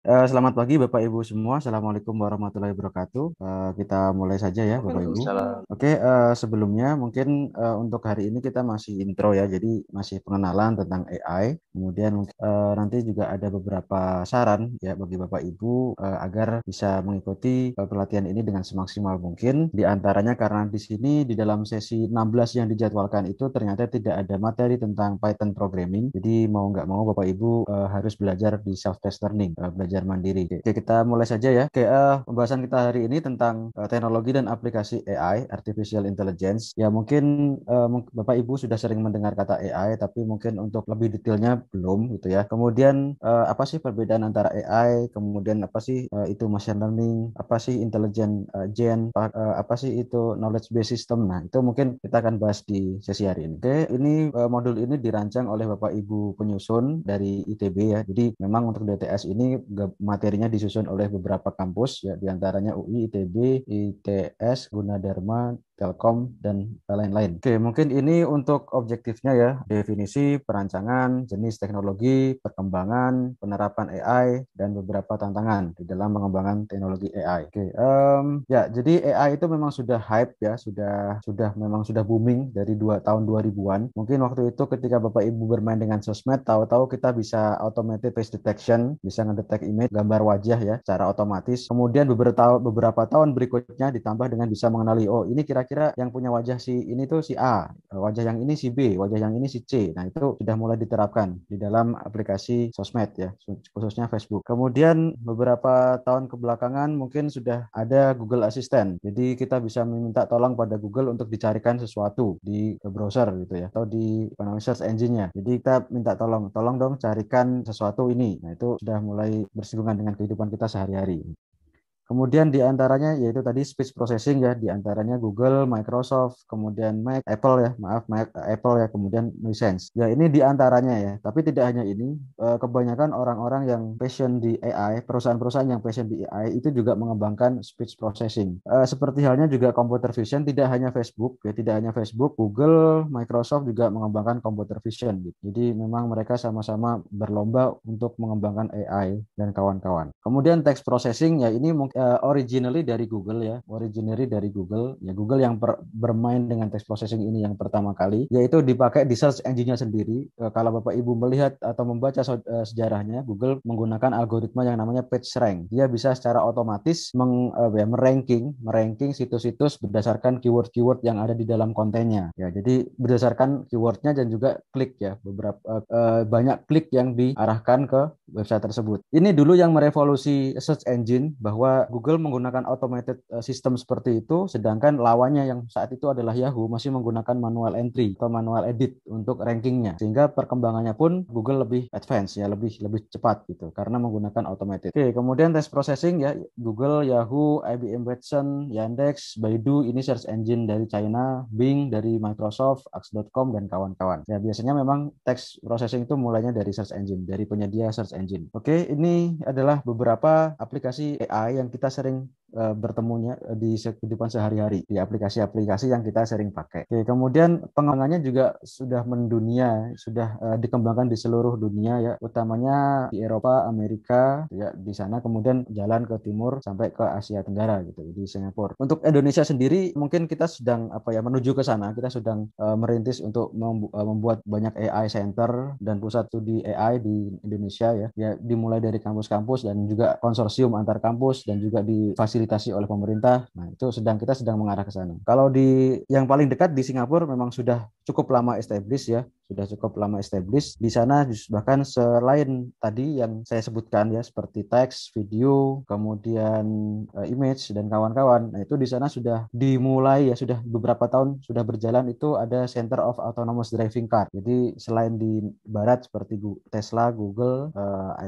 Selamat pagi Bapak Ibu semua. Assalamualaikum warahmatullahi wabarakatuh. Kita mulai saja ya Bapak Ibu. Waalaikumsalam. Oke, sebelumnya mungkin untuk hari ini kita masih intro ya, jadi masih pengenalan tentang AI. Kemudian nanti juga ada beberapa saran ya bagi Bapak Ibu agar bisa mengikuti pelatihan ini dengan semaksimal mungkin. Di antaranya karena di sini di dalam sesi 16 yang dijadwalkan itu ternyata tidak ada materi tentang Python programming. Jadi mau nggak mau Bapak Ibu harus belajar di self-test learning, belajar mandiri. Oke, kita mulai saja ya. Oke, pembahasan kita hari ini tentang teknologi dan aplikasi AI, Artificial Intelligence. Ya mungkin Bapak Ibu sudah sering mendengar kata AI, tapi mungkin untuk lebih detailnya belum gitu ya. Kemudian apa sih perbedaan antara AI, kemudian apa sih itu machine learning, apa sih intelligent gen, apa sih itu knowledge based system. Nah, itu mungkin kita akan bahas di sesi hari ini. Oke, ini modul ini dirancang oleh Bapak Ibu penyusun dari ITB ya. Jadi memang untuk DTS ini materinya disusun oleh beberapa kampus ya, diantaranya UI, ITB, ITS, Gunadarma, Telkom, dan lain-lain. Oke, mungkin ini untuk objektifnya ya, definisi, perancangan, jenis teknologi, perkembangan, penerapan AI, dan beberapa tantangan di dalam mengembangkan teknologi AI. Oke, ya, jadi AI itu memang sudah hype ya, memang sudah booming dari tahun 2000-an. Mungkin waktu itu ketika Bapak Ibu bermain dengan sosmed, tahu-tahu kita bisa automated face detection, bisa ngedetek image, gambar wajah ya, secara otomatis. Kemudian beberapa tahun berikutnya ditambah dengan bisa mengenali, oh ini kira-kira yang punya wajah si ini tuh si A, wajah yang ini si B, wajah yang ini si C. Nah itu sudah mulai diterapkan di dalam aplikasi sosmed ya, khususnya Facebook. Kemudian beberapa tahun kebelakangan mungkin sudah ada Google Assistant. Jadi kita bisa meminta tolong pada Google untuk dicarikan sesuatu di browser gitu ya, atau di search engine-nya. Jadi kita minta tolong dong carikan sesuatu ini. Nah itu sudah mulai bersinggungan dengan kehidupan kita sehari-hari. Kemudian di antaranya yaitu tadi speech processing ya, di antaranya Google, Microsoft, kemudian Apple ya, Apple ya, kemudian Nuisance. Ya ini di antaranya ya, tapi tidak hanya ini, kebanyakan orang-orang yang passion di AI, perusahaan-perusahaan yang passion di AI itu juga mengembangkan speech processing. Seperti halnya juga computer vision, tidak hanya Facebook ya, tidak hanya Facebook, Google, Microsoft juga mengembangkan computer vision gitu. Jadi memang mereka sama-sama berlomba untuk mengembangkan AI dan kawan-kawan. Kemudian text processing ya ini mungkin originally dari Google ya, ya Google yang bermain dengan text processing ini yang pertama kali, yaitu dipakai di search engine-nya sendiri. Kalau Bapak Ibu melihat atau membaca sejarahnya, Google menggunakan algoritma yang namanya PageRank. Dia bisa secara otomatis meranking situs-situs berdasarkan keyword-keyword yang ada di dalam kontennya. Ya, jadi berdasarkan keywordnya dan juga klik ya, banyak klik yang diarahkan ke website tersebut. Ini dulu yang merevolusi search engine, bahwa Google menggunakan automated system seperti itu, sedangkan lawannya yang saat itu adalah Yahoo masih menggunakan manual entry atau manual edit untuk rankingnya. Sehingga perkembangannya pun Google lebih advance ya, lebih lebih cepat gitu karena menggunakan automated. Oke, kemudian text processing ya, Google, Yahoo, IBM Watson, Yandex, Baidu ini search engine dari China, Bing dari Microsoft, Axe.com dan kawan-kawan. Ya biasanya memang text processing itu mulainya dari search engine, dari penyedia search engine. Oke, ini adalah beberapa aplikasi AI yang kita sering bertemunya di kehidupan sehari-hari, di aplikasi-aplikasi yang kita sering pakai. Oke, kemudian pengembangannya juga sudah mendunia, sudah dikembangkan di seluruh dunia ya, utamanya di Eropa, Amerika ya, di sana kemudian jalan ke timur sampai ke Asia Tenggara gitu, di Singapura. Untuk Indonesia sendiri mungkin kita sedang menuju ke sana, kita sedang merintis untuk membuat banyak AI center dan pusat studi AI di Indonesia ya. Ya dimulai dari kampus-kampus dan juga konsorsium antar kampus dan juga difasilitasi oleh pemerintah. Nah, itu kita sedang mengarah ke sana. Kalau di yang paling dekat di Singapura memang sudah cukup lama established ya, sudah cukup lama established. Di sana bahkan selain tadi yang saya sebutkan ya seperti teks, video, kemudian image dan kawan-kawan. Nah, itu di sana sudah dimulai ya, sudah beberapa tahun sudah berjalan, itu ada Center of Autonomous Driving Car. Jadi selain di barat seperti Tesla, Google,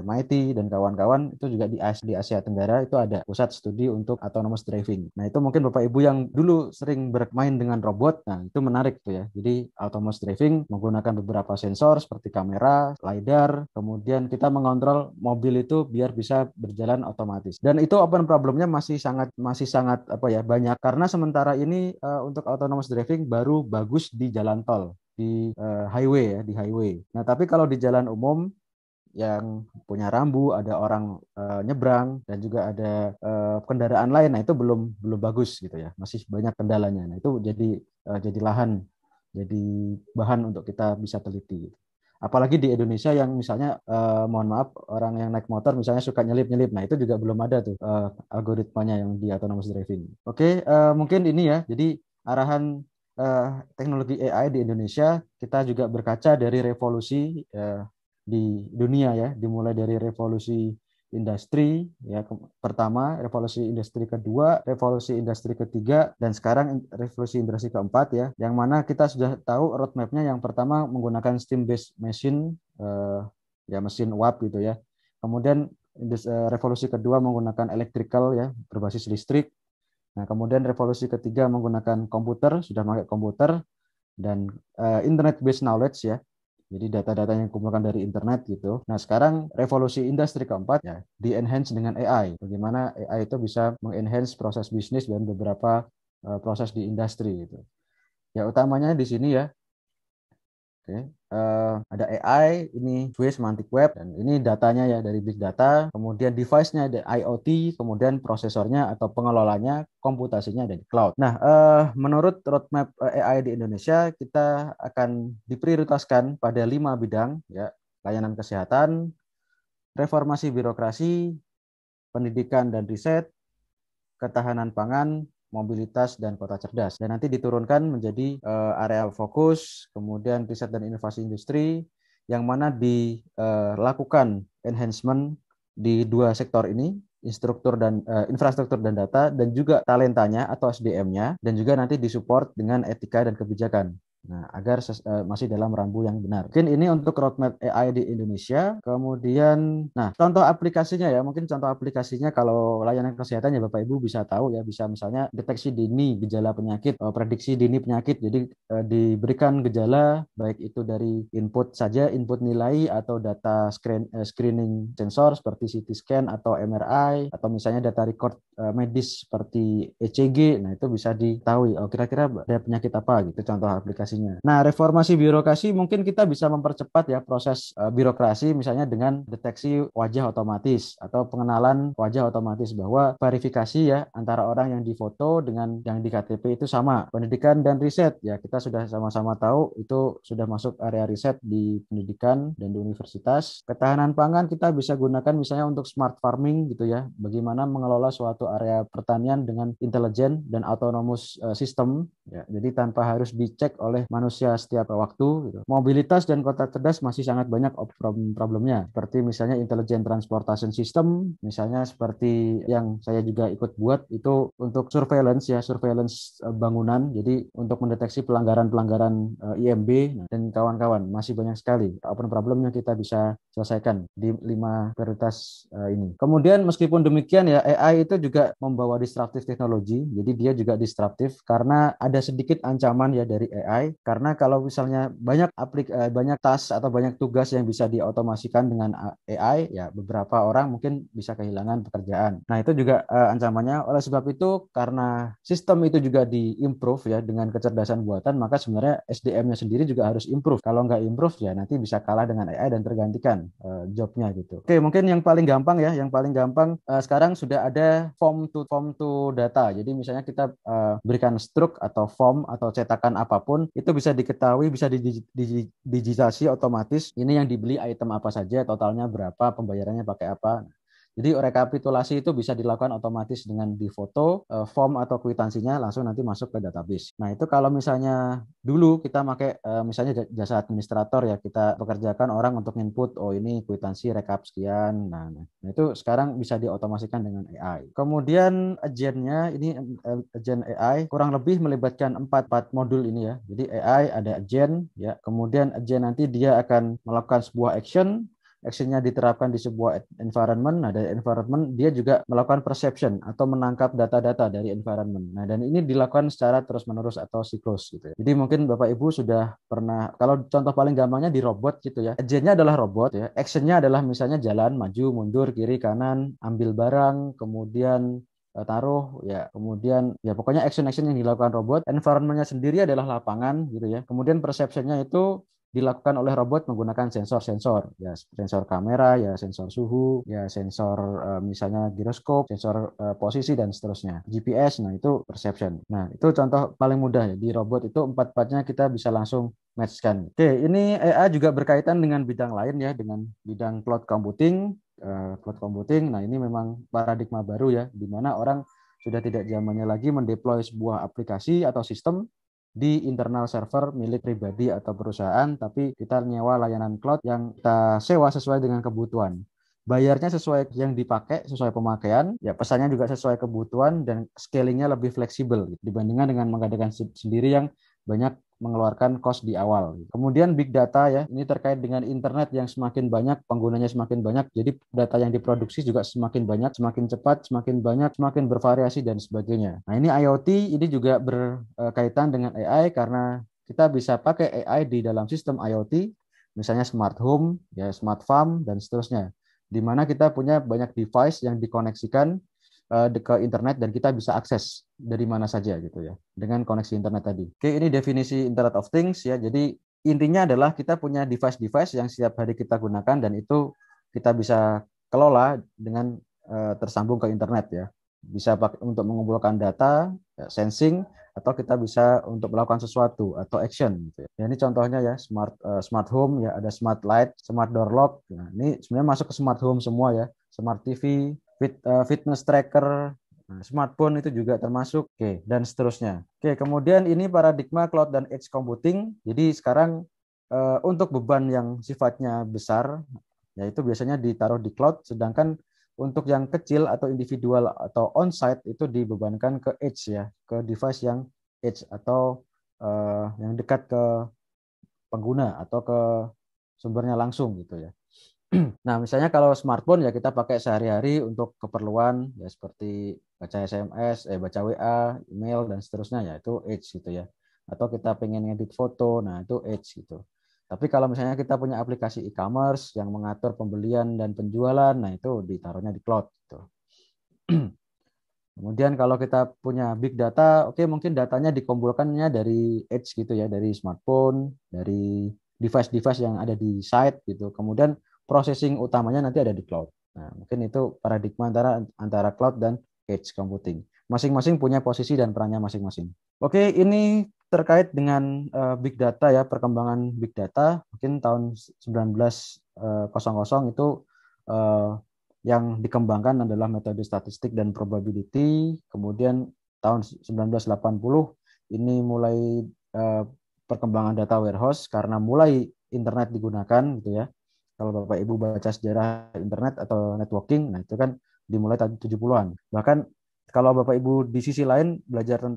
MIT dan kawan-kawan, itu juga di Asia Tenggara itu ada pusat studi untuk autonomous driving. Nah, itu mungkin Bapak Ibu yang dulu sering bermain dengan robot, nah itu menarik tuh ya. Jadi autonomous driving menggunakan beberapa sensor seperti kamera, lidar, kemudian kita mengontrol mobil itu biar bisa berjalan otomatis. Dan itu open problemnya masih sangat banyak, karena sementara ini untuk autonomous driving baru bagus di jalan tol, di highway ya, di highway. Nah, tapi kalau di jalan umum yang punya rambu, ada orang nyebrang, dan juga ada kendaraan lain. Nah, itu belum belum bagus gitu ya. Masih banyak kendalanya. Nah, itu jadi lahan, jadi bahan untuk kita bisa teliti. Apalagi di Indonesia yang misalnya mohon maaf orang yang naik motor misalnya suka nyelip-nyelip. Nah, itu juga belum ada tuh algoritmanya yang di autonomous driving. Oke, mungkin ini ya. Jadi arahan teknologi AI di Indonesia, kita juga berkaca dari revolusi di dunia ya, dimulai dari revolusi industri ya pertama, revolusi industri kedua, revolusi industri ketiga, dan sekarang revolusi industri keempat ya, yang mana kita sudah tahu roadmapnya. Yang pertama menggunakan steam based machine, ya mesin uap gitu ya. Kemudian revolusi kedua menggunakan electrical ya, berbasis listrik. Nah, kemudian revolusi ketiga menggunakan komputer, sudah pakai komputer, dan internet based knowledge ya. Jadi data-data yang dikumpulkan dari internet gitu. Nah, sekarang revolusi industri keempat ya, di-enhance dengan AI. Bagaimana AI itu bisa mengenhance proses bisnis dan beberapa proses di industri gitu. Ya, utamanya di sini ya. Oke, ada AI, ini Swiss Semantic Web, dan ini datanya ya dari big data, kemudian device-nya ada IoT, kemudian prosesornya atau pengelolanya, komputasinya ada di cloud. Nah, menurut roadmap AI di Indonesia, kita akan diprioritaskan pada 5 bidang, ya, layanan kesehatan, reformasi birokrasi, pendidikan dan riset, ketahanan pangan, mobilitas, dan kota cerdas. Dan nanti diturunkan menjadi areal fokus, kemudian riset dan inovasi industri, yang mana dilakukan enhancement di dua sektor ini, infrastruktur dan data, dan juga talentanya atau SDM-nya, dan juga nanti disupport dengan etika dan kebijakan. Nah, agar masih dalam rambu yang benar. Mungkin ini untuk roadmap AI di Indonesia. Kemudian, nah, contoh aplikasinya ya, mungkin contoh aplikasinya kalau layanan kesehatan ya Bapak Ibu bisa tahu ya, bisa misalnya deteksi dini gejala penyakit, prediksi dini penyakit. Jadi diberikan gejala baik itu dari input saja, input nilai atau data screening sensor seperti CT scan atau MRI, atau misalnya data record medis seperti ECG. Nah, itu bisa diketahui oh kira-kira ada penyakit apa gitu contoh aplikasinya. Nah, reformasi birokrasi mungkin kita bisa mempercepat ya proses birokrasi misalnya dengan deteksi wajah otomatis atau pengenalan wajah otomatis, bahwa verifikasi ya antara orang yang difoto dengan yang di KTP itu sama. Pendidikan dan riset ya, kita sudah sama-sama tahu itu sudah masuk area riset di pendidikan dan di universitas. Ketahanan pangan kita bisa gunakan misalnya untuk smart farming gitu ya, bagaimana mengelola suatu area pertanian dengan intelijen dan autonomous system ya, jadi tanpa harus dicek oleh manusia setiap waktu gitu. Mobilitas dan kota cerdas masih sangat banyak problemnya, seperti misalnya intelligent transportation system, misalnya seperti yang saya juga ikut buat itu untuk surveillance ya, surveillance bangunan, jadi untuk mendeteksi pelanggaran-pelanggaran IMB dan kawan-kawan. Masih banyak sekali open problem yang kita bisa selesaikan di 5 prioritas ini. Kemudian meskipun demikian ya, AI itu juga membawa disruptif teknologi, jadi dia juga disruptif karena ada sedikit ancaman ya dari AI, karena kalau misalnya banyak task atau banyak tugas yang bisa diotomasikan dengan AI ya, beberapa orang mungkin bisa kehilangan pekerjaan. Nah, itu juga ancamannya. Oleh sebab itu, karena sistem itu juga di-improve ya dengan kecerdasan buatan, maka sebenarnya SDM-nya sendiri juga harus improve. Kalau nggak improve ya nanti bisa kalah dengan AI dan tergantikan jobnya gitu. Oke, mungkin yang paling gampang ya, yang paling gampang sekarang sudah ada form to data. Jadi misalnya kita berikan struk atau form atau cetakan apapun, itu bisa diketahui, bisa digitasi otomatis. Ini yang dibeli item apa saja, totalnya berapa, pembayarannya pakai apa. Jadi rekapitulasi itu bisa dilakukan otomatis dengan difoto, form atau kwitansinya langsung nanti masuk ke database. Nah, itu kalau misalnya dulu kita pakai misalnya jasa administrator ya, kita pekerjakan orang untuk input, oh ini kwitansi rekap sekian. Nah, itu sekarang bisa diotomasikan dengan AI. Kemudian agentnya ini agent AI kurang lebih melibatkan 4 modul ini ya. Jadi AI ada agent ya, kemudian agent nanti dia akan melakukan sebuah actionnya diterapkan di sebuah environment. Nah, dari environment dia juga melakukan perception atau menangkap data-data dari environment. Nah, dan ini dilakukan secara terus-menerus atau siklus gitu ya. Jadi mungkin Bapak Ibu sudah pernah, kalau contoh paling gampangnya di robot gitu ya. Agentnya adalah robot ya. Actionnya adalah misalnya jalan, maju, mundur, kiri, kanan, ambil barang, kemudian taruh ya, kemudian ya pokoknya action-action yang dilakukan robot. Environment-nya sendiri adalah lapangan gitu ya. Kemudian perception-nya itu dilakukan oleh robot menggunakan sensor-sensor, ya sensor kamera, ya sensor suhu, ya sensor misalnya giroskop, sensor posisi dan seterusnya. GPS, nah itu perception. Nah itu contoh paling mudah ya, di robot itu empat-empatnya kita bisa langsung match-kan. Oke, ini AI juga berkaitan dengan bidang lain ya, dengan bidang cloud computing. Cloud computing, nah ini memang paradigma baru ya, di mana orang sudah tidak zamannya lagi mendeploy sebuah aplikasi atau sistem di internal server milik pribadi atau perusahaan, tapi kita nyewa layanan cloud yang kita sewa sesuai dengan kebutuhan. Bayarnya sesuai yang dipakai, sesuai pemakaian, ya pesannya juga sesuai kebutuhan dan scalingnya lebih fleksibel gitu, dibandingkan dengan mengadakan sendiri yang banyak mengeluarkan cost di awal. Kemudian big data ya, ini terkait dengan internet yang semakin banyak, penggunanya semakin banyak, jadi data yang diproduksi juga semakin banyak, semakin cepat, semakin banyak, semakin bervariasi dan sebagainya. Nah ini IoT ini juga berkaitan dengan AI karena kita bisa pakai AI di dalam sistem IoT, misalnya smart home, ya smart farm dan seterusnya, di mana kita punya banyak device yang dikoneksikan ke internet dan kita bisa akses dari mana saja gitu ya dengan koneksi internet tadi. Oke, ini definisi Internet of Things ya. Jadi intinya adalah kita punya device-device yang setiap hari kita gunakan dan itu kita bisa kelola dengan tersambung ke internet ya. Bisa pakai untuk mengumpulkan data, ya, sensing, atau kita bisa untuk melakukan sesuatu atau action gitu ya. Ya, ini contohnya ya smart home ya, ada smart light, smart door lock. Nah, ini sebenarnya masuk ke smart home semua ya. Smart TV, fitness tracker, nah, smartphone itu juga termasuk, oke, dan seterusnya. Oke, kemudian ini paradigma cloud dan edge computing. Jadi sekarang untuk beban yang sifatnya besar, yaitu biasanya ditaruh di cloud, sedangkan untuk yang kecil atau individual atau on-site itu dibebankan ke edge ya, ke device yang edge atau yang dekat ke pengguna atau ke sumbernya langsung gitu ya. Nah, misalnya kalau smartphone ya kita pakai sehari-hari untuk keperluan ya seperti baca SMS, baca WA, email dan seterusnya ya itu Edge gitu ya. Atau kita pengen ngedit foto, nah itu Edge gitu. Tapi kalau misalnya kita punya aplikasi e-commerce yang mengatur pembelian dan penjualan, nah itu ditaruhnya di cloud gitu. Kemudian kalau kita punya big data, oke mungkin datanya dikumpulkannya dari edge gitu ya, dari smartphone, dari device-device yang ada di site gitu. Kemudian processing utamanya nanti ada di cloud. Nah, mungkin itu paradigma antara antara cloud dan edge computing. Masing-masing punya posisi dan perannya masing-masing. Oke, ini terkait dengan big data ya, perkembangan big data. Mungkin tahun 1900 itu yang dikembangkan adalah metode statistik dan probability. Kemudian tahun 1980 ini mulai perkembangan data warehouse karena mulai internet digunakan gitu ya. Kalau Bapak Ibu baca sejarah internet atau networking, nah itu kan dimulai tahun 70-an. Bahkan kalau Bapak Ibu di sisi lain belajar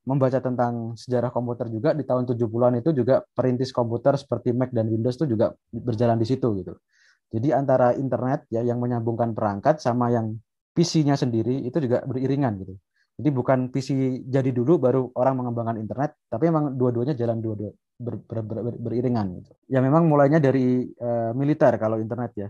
membaca tentang sejarah komputer juga di tahun 70-an itu juga perintis komputer seperti Mac dan Windows itu juga berjalan di situ gitu. Jadi antara internet ya yang menyambungkan perangkat sama yang PC-nya sendiri itu juga beriringan gitu. Jadi bukan PC jadi dulu baru orang mengembangkan internet, tapi memang dua-duanya jalan dua-dua beriringan gitu. Ya memang mulainya dari militer kalau internet ya.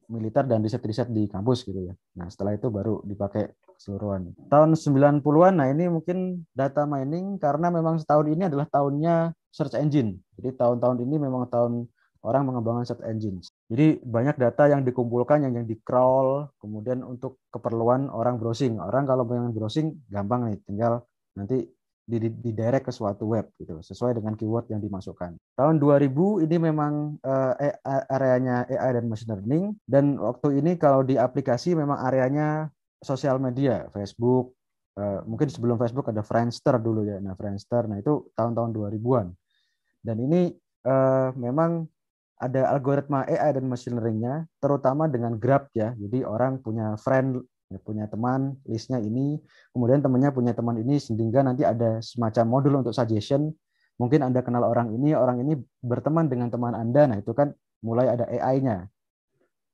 Militer dan riset-riset di kampus gitu ya. Nah, setelah itu baru dipakai keseluruhan. Tahun 90-an, nah ini mungkin data mining karena memang setahun ini adalah tahunnya search engine. Jadi tahun-tahun ini memang tahun orang mengembangkan search engine. Jadi banyak data yang dikumpulkan yang di crawl, kemudian untuk keperluan orang browsing. Orang kalau pengen browsing gampang nih, tinggal nanti di direct ke suatu web gitu sesuai dengan keyword yang dimasukkan. Tahun 2000 ini memang areanya AI dan machine learning dan waktu ini kalau di aplikasi memang areanya sosial media, Facebook, mungkin sebelum Facebook ada Friendster dulu ya. Nah, Friendster nah itu tahun-tahun 2000-an. Dan ini memang ada algoritma AI dan machine learning-nya, terutama dengan graph ya. Jadi orang punya friend, ya, punya teman, listnya ini, kemudian temannya punya teman ini, sehingga nanti ada semacam modul untuk suggestion. Mungkin Anda kenal orang ini berteman dengan teman Anda, nah itu kan mulai ada AI-nya.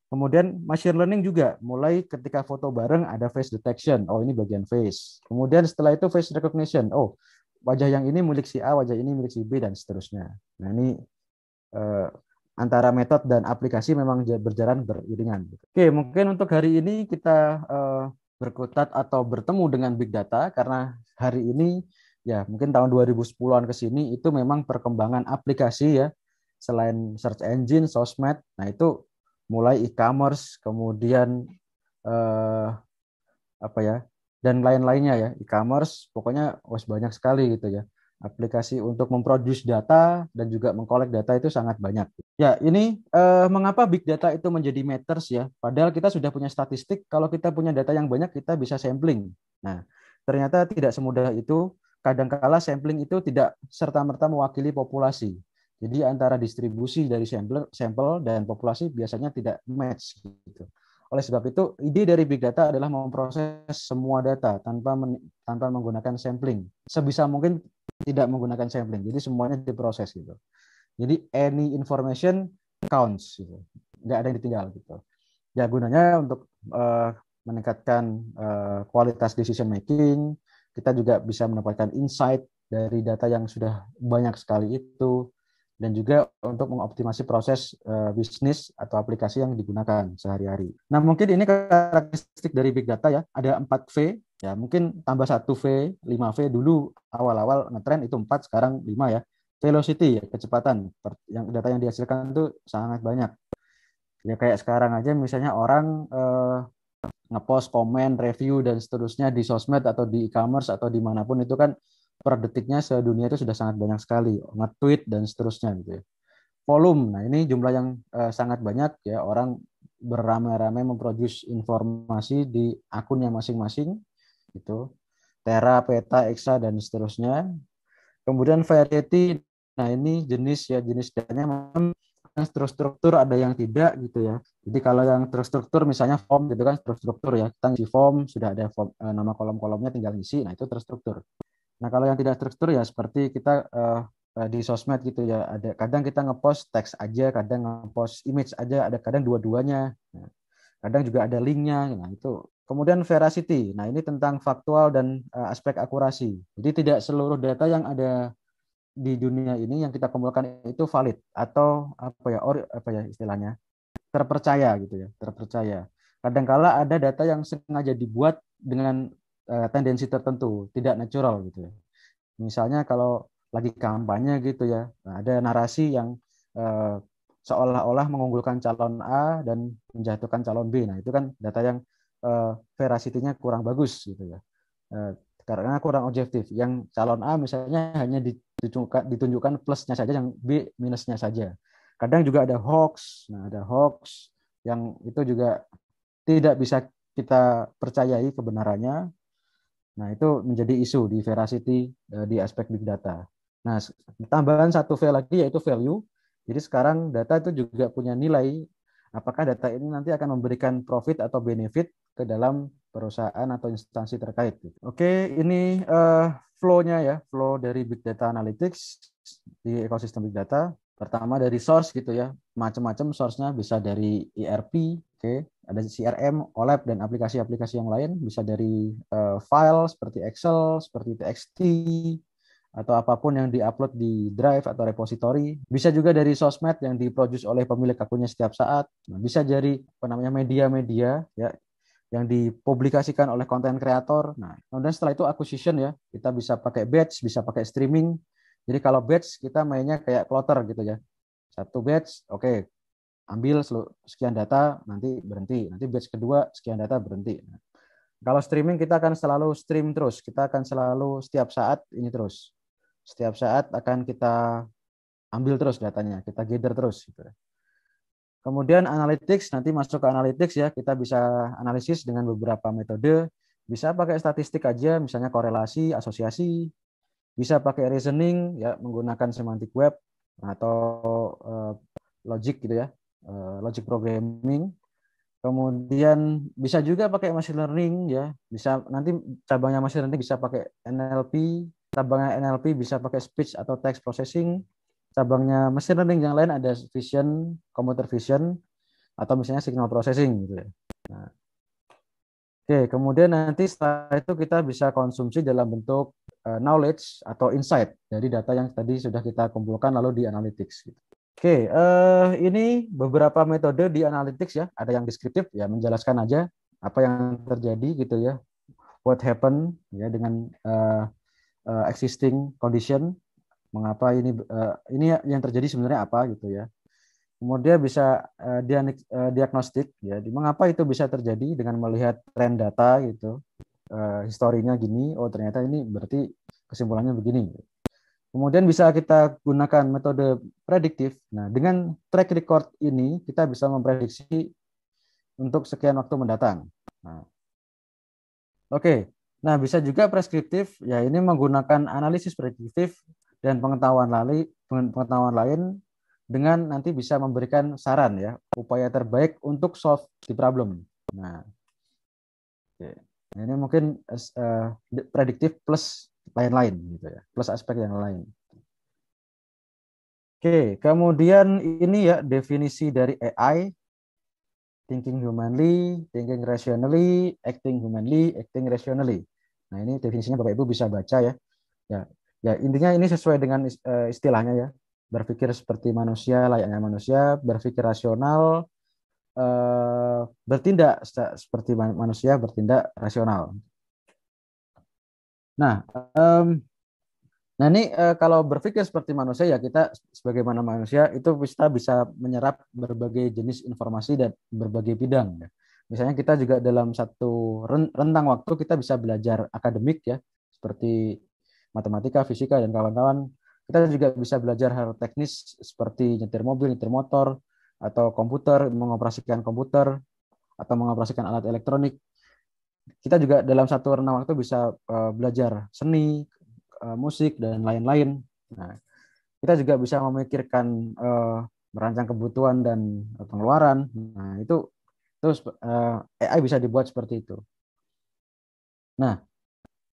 Kemudian machine learning juga, mulai ketika foto bareng ada face detection, oh ini bagian face. Kemudian setelah itu face recognition, oh wajah yang ini milik si A, wajah ini milik si B, dan seterusnya. Nah ini antara metode dan aplikasi memang berjalan beriringan. Oke, mungkin untuk hari ini kita berkutat atau bertemu dengan big data karena hari ini ya mungkin tahun 2010-an ke sini itu memang perkembangan aplikasi ya selain search engine, sosmed. Nah, itu mulai e-commerce, kemudian apa ya, dan lain-lainnya ya, e-commerce, pokoknya banyak sekali gitu ya. Aplikasi untuk memproduce data dan juga mengkolek data itu sangat banyak. Ya, ini mengapa big data itu menjadi matters ya? Padahal kita sudah punya statistik, kalau kita punya data yang banyak, kita bisa sampling. Nah, ternyata tidak semudah itu. Kadangkala sampling itu tidak serta-merta mewakili populasi. Jadi antara distribusi dari sampel dan populasi biasanya tidak match gitu. Oleh sebab itu, ide dari big data adalah memproses semua data tanpa menggunakan sampling. Sebisa mungkin tidak menggunakan sampling. Jadi semuanya diproses gitu. Jadi any information counts gitu. Nggak ada yang ditinggal gitu. Ya gunanya untuk meningkatkan kualitas decision making, kita juga bisa mendapatkan insight dari data yang sudah banyak sekali itu, dan juga untuk mengoptimasi proses bisnis atau aplikasi yang digunakan sehari-hari. Nah, mungkin ini karakteristik dari big data ya. Ada 4V, ya mungkin tambah 1V, 5V dulu awal-awal ngetren itu 4, sekarang 5 ya. Velocity ya, kecepatan. Yang data yang dihasilkan itu sangat banyak. Ya kayak sekarang aja misalnya orang ngepost, komen, review dan seterusnya di sosmed atau di e-commerce atau dimanapun itu kan per detiknya sedunia itu sudah sangat banyak sekali, nge-tweet dan seterusnya gitu ya. Volume, nah ini jumlah yang sangat banyak ya, orang beramai-ramai memproduce informasi di akunnya masing-masing gitu. Tera, peta, exa dan seterusnya. Kemudian variety, nah ini jenis ya, jenis datanya memang terstruktur, ada yang tidak gitu ya. Jadi kalau yang terstruktur misalnya form gitu kan terstruktur ya, kita ngisi form sudah ada form, nama kolom-kolomnya tinggal ngisi, nah itu terstruktur. Nah kalau yang tidak terstruktur ya seperti kita di sosmed gitu ya, ada kadang kita ngepost teks aja, kadang ngepost image aja, ada kadang dua-duanya. Nah, kadang juga ada linknya. Nah itu. Kemudian veracity. Nah ini tentang faktual dan aspek akurasi. Jadi tidak seluruh data yang ada di dunia ini yang kita kumpulkan itu valid atau apa ya istilahnya terpercaya gitu ya, terpercaya. Kadangkala ada data yang sengaja dibuat dengan tendensi tertentu, tidak natural gitu ya. Misalnya kalau lagi kampanye gitu ya, ada narasi yang uh, seolah-olah mengunggulkan calon A dan menjatuhkan calon B. Nah itu kan data yang veracity-nya kurang bagus gitu ya. Karena kurang objektif. Yang calon A misalnya hanya ditunjukkan plusnya saja, yang B minusnya saja. Kadang juga ada hoax. Nah, ada hoax yang itu juga tidak bisa kita percayai kebenarannya. Nah, itu menjadi isu di veracity di aspek big data. Nah, tambahan 1V lagi yaitu value. Jadi sekarang data itu juga punya nilai. Apakah data ini nanti akan memberikan profit atau benefit ke dalam perusahaan atau instansi terkait. Oke, ini flow-nya ya, flow dari big data analytics di ekosistem big data. Pertama dari source gitu ya, macam-macam source-nya, bisa dari ERP, oke, ada CRM, OLAP dan aplikasi-aplikasi yang lain, bisa dari file seperti Excel, seperti TXT, atau apapun yang diupload di Drive atau repository. Bisa juga dari sosmed yang diproduce oleh pemilik akunnya setiap saat. Nah, bisa dari apa namanya media-media ya yang dipublikasikan oleh konten kreator. Nah, kemudian setelah itu acquisition ya, kita bisa pakai batch, bisa pakai streaming. Jadi kalau batch kita mainnya kayak plotter gitu ya. Satu batch, oke, ambil sekian data, nanti berhenti. Nanti batch kedua, sekian data, berhenti. Nah, kalau streaming kita akan selalu stream terus. Kita akan selalu setiap saat ini terus. Setiap saat akan kita ambil terus datanya, kita gather terus. Gitu. Kemudian analytics, nanti masuk ke analytics ya, kita bisa analisis dengan beberapa metode. Bisa pakai statistik aja, misalnya korelasi, asosiasi. Bisa pakai reasoning, ya menggunakan semantic web atau logic gitu ya, logic programming. Kemudian bisa juga pakai machine learning ya, bisa nanti cabangnya machine learning bisa pakai NLP, cabangnya NLP bisa pakai speech atau text processing, cabangnya machine learning yang lain ada vision, computer vision, atau misalnya signal processing gitu ya. Nah, oke, kemudian nanti setelah itu kita bisa konsumsi dalam bentuk knowledge atau insight dari data yang tadi sudah kita kumpulkan lalu di analytics. Gitu. Oke, ini beberapa metode di analytics ya. Ada yang deskriptif ya, menjelaskan aja apa yang terjadi gitu ya, what happen ya dengan existing condition. mengapa ini yang terjadi sebenarnya apa gitu ya. Kemudian bisa diagnostik ya, mengapa itu bisa terjadi dengan melihat tren data gitu, historinya gini, oh ternyata ini berarti kesimpulannya begini. Kemudian bisa kita gunakan metode prediktif. Nah, dengan track record ini kita bisa memprediksi untuk sekian waktu mendatang. Nah, oke. Nah, bisa juga preskriptif, ya ini menggunakan analisis prediktif dan pengetahuan lain dengan nanti bisa memberikan saran ya, upaya terbaik untuk solve the problem. Nah, oke. Nah, ini mungkin prediktif plus lain-lain gitu ya, plus aspek yang lain. Oke, kemudian ini ya definisi dari AI, thinking humanly, thinking rationally, acting rationally. Nah, ini definisinya Bapak Ibu bisa baca ya. Ya, ya intinya ini sesuai dengan istilahnya ya. Berpikir seperti manusia, layaknya manusia, berpikir rasional, bertindak seperti manusia, bertindak rasional. Nah, nah ini kalau berpikir seperti manusia ya kita sebagaimana manusia itu kita bisa menyerap berbagai jenis informasi dan berbagai bidang. Ya. Misalnya kita juga dalam satu rentang waktu kita bisa belajar akademik ya seperti matematika, fisika dan kawan-kawan. Kita juga bisa belajar hal teknis seperti nyetir mobil, nyetir motor atau komputer, mengoperasikan komputer atau mengoperasikan alat elektronik. Kita juga dalam satu rentang waktu bisa belajar seni, musik dan lain-lain. Nah, kita juga bisa memikirkan merancang kebutuhan dan pengeluaran. Nah, itu terus AI bisa dibuat seperti itu. Nah,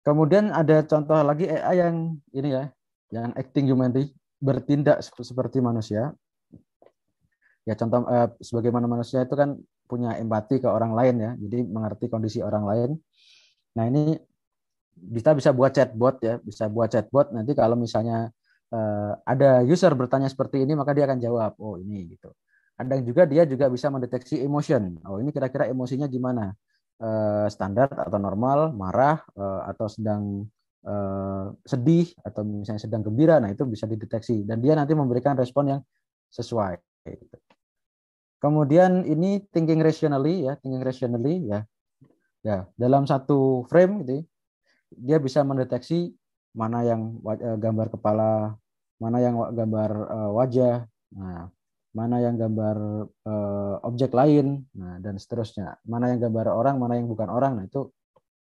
kemudian ada contoh lagi AI yang ini ya, yang acting humanly, bertindak seperti manusia. Ya contoh sebagaimana manusia itu kan punya empati ke orang lain ya, jadi mengerti kondisi orang lain. Nah, ini kita bisa buat chatbot ya, bisa buat chatbot nanti kalau misalnya ada user bertanya seperti ini maka dia akan jawab oh ini gitu. Kadang juga dia juga bisa mendeteksi emotion. Oh ini kira-kira emosinya gimana? Standar atau normal, marah atau sedang sedih atau misalnya sedang gembira. Nah itu bisa dideteksi dan dia nanti memberikan respon yang sesuai. Gitu. Kemudian ini thinking rationally ya, ya dalam satu frame gitu dia bisa mendeteksi mana yang gambar kepala, mana yang gambar wajah, nah, mana yang gambar objek lain, nah, dan seterusnya. Mana yang gambar orang, mana yang bukan orang. Nah, itu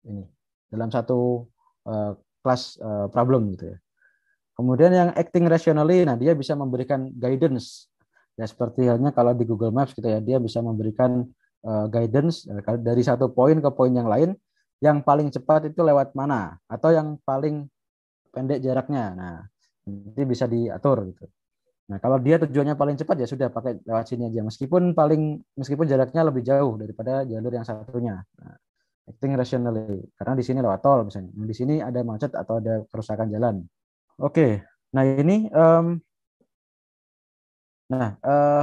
ini dalam satu kelas problem gitu ya. Kemudian yang acting rationally, nah dia bisa memberikan guidance. Ya seperti halnya kalau di Google Maps gitu ya, dia bisa memberikan guidance dari satu poin ke poin yang lain. Yang paling cepat itu lewat mana atau yang paling pendek jaraknya. Nah, nanti bisa diatur gitu. Nah, kalau dia tujuannya paling cepat ya sudah pakai lewat sini aja meskipun jaraknya lebih jauh daripada jalur yang satunya. Nah, acting rationally karena di sini lewat tol misalnya. Di sini ada macet atau ada kerusakan jalan. Oke. Nah, ini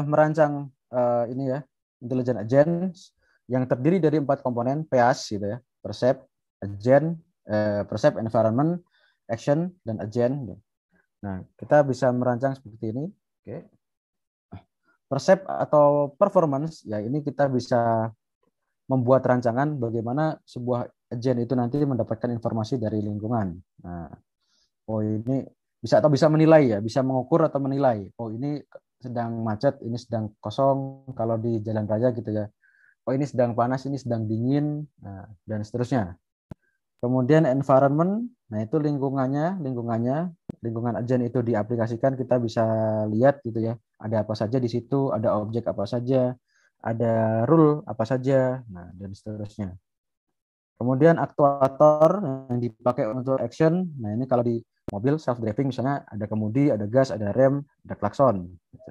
merancang ini ya intelligent agents yang terdiri dari 4 komponen PAS gitu ya, percep, environment, action dan agent. Nah, kita bisa merancang seperti ini. Oke. Percep atau performance ya ini kita bisa membuat rancangan bagaimana sebuah agent itu nanti mendapatkan informasi dari lingkungan. Nah, oh ini bisa menilai ya, bisa mengukur atau menilai. Oh ini sedang macet, ini sedang kosong kalau di jalan raya gitu ya. Oh ini sedang panas, ini sedang dingin, nah, dan seterusnya. Kemudian environment, nah itu lingkungan agen itu diaplikasikan kita bisa lihat gitu ya. Ada apa saja di situ, ada objek apa saja, ada rule apa saja, nah dan seterusnya. Kemudian aktuator yang dipakai untuk action, nah ini kalau di mobil self driving misalnya ada kemudi, ada gas, ada rem, ada klakson. Gitu.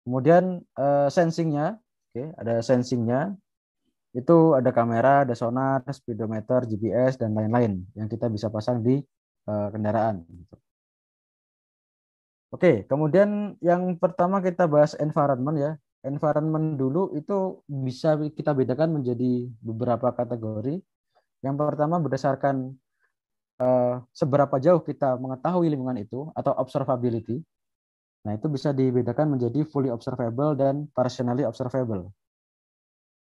Kemudian sensingnya, oke, ada sensingnya itu ada kamera, ada sonar, speedometer, GPS dan lain-lain yang kita bisa pasang di kendaraan. Oke, kemudian yang pertama kita bahas environment ya. Environment dulu itu bisa kita bedakan menjadi beberapa kategori. Yang pertama berdasarkan seberapa jauh kita mengetahui lingkungan itu atau observability. Nah, itu bisa dibedakan menjadi fully observable dan partially observable.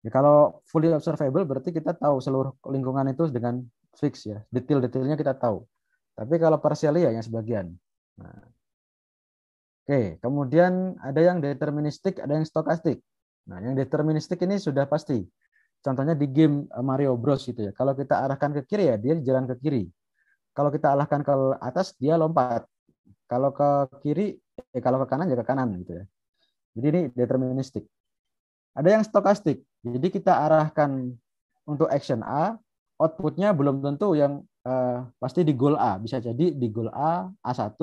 Ya, kalau fully observable berarti kita tahu seluruh lingkungan itu dengan fix ya, detail-detailnya kita tahu. Tapi kalau partially ya yang sebagian. Nah, oke, kemudian ada yang deterministik, ada yang stokastik. Nah, yang deterministik ini sudah pasti. Contohnya di game Mario Bros gitu ya. Kalau kita arahkan ke kiri ya dia jalan ke kiri. Kalau kita arahkan ke atas dia lompat. Kalau ke kiri, kalau ke kanan ya ke kanan gitu ya. Jadi ini deterministik. Ada yang stokastik. Jadi kita arahkan untuk action A, outputnya belum tentu yang pasti di goal A. Bisa jadi di goal A, A1,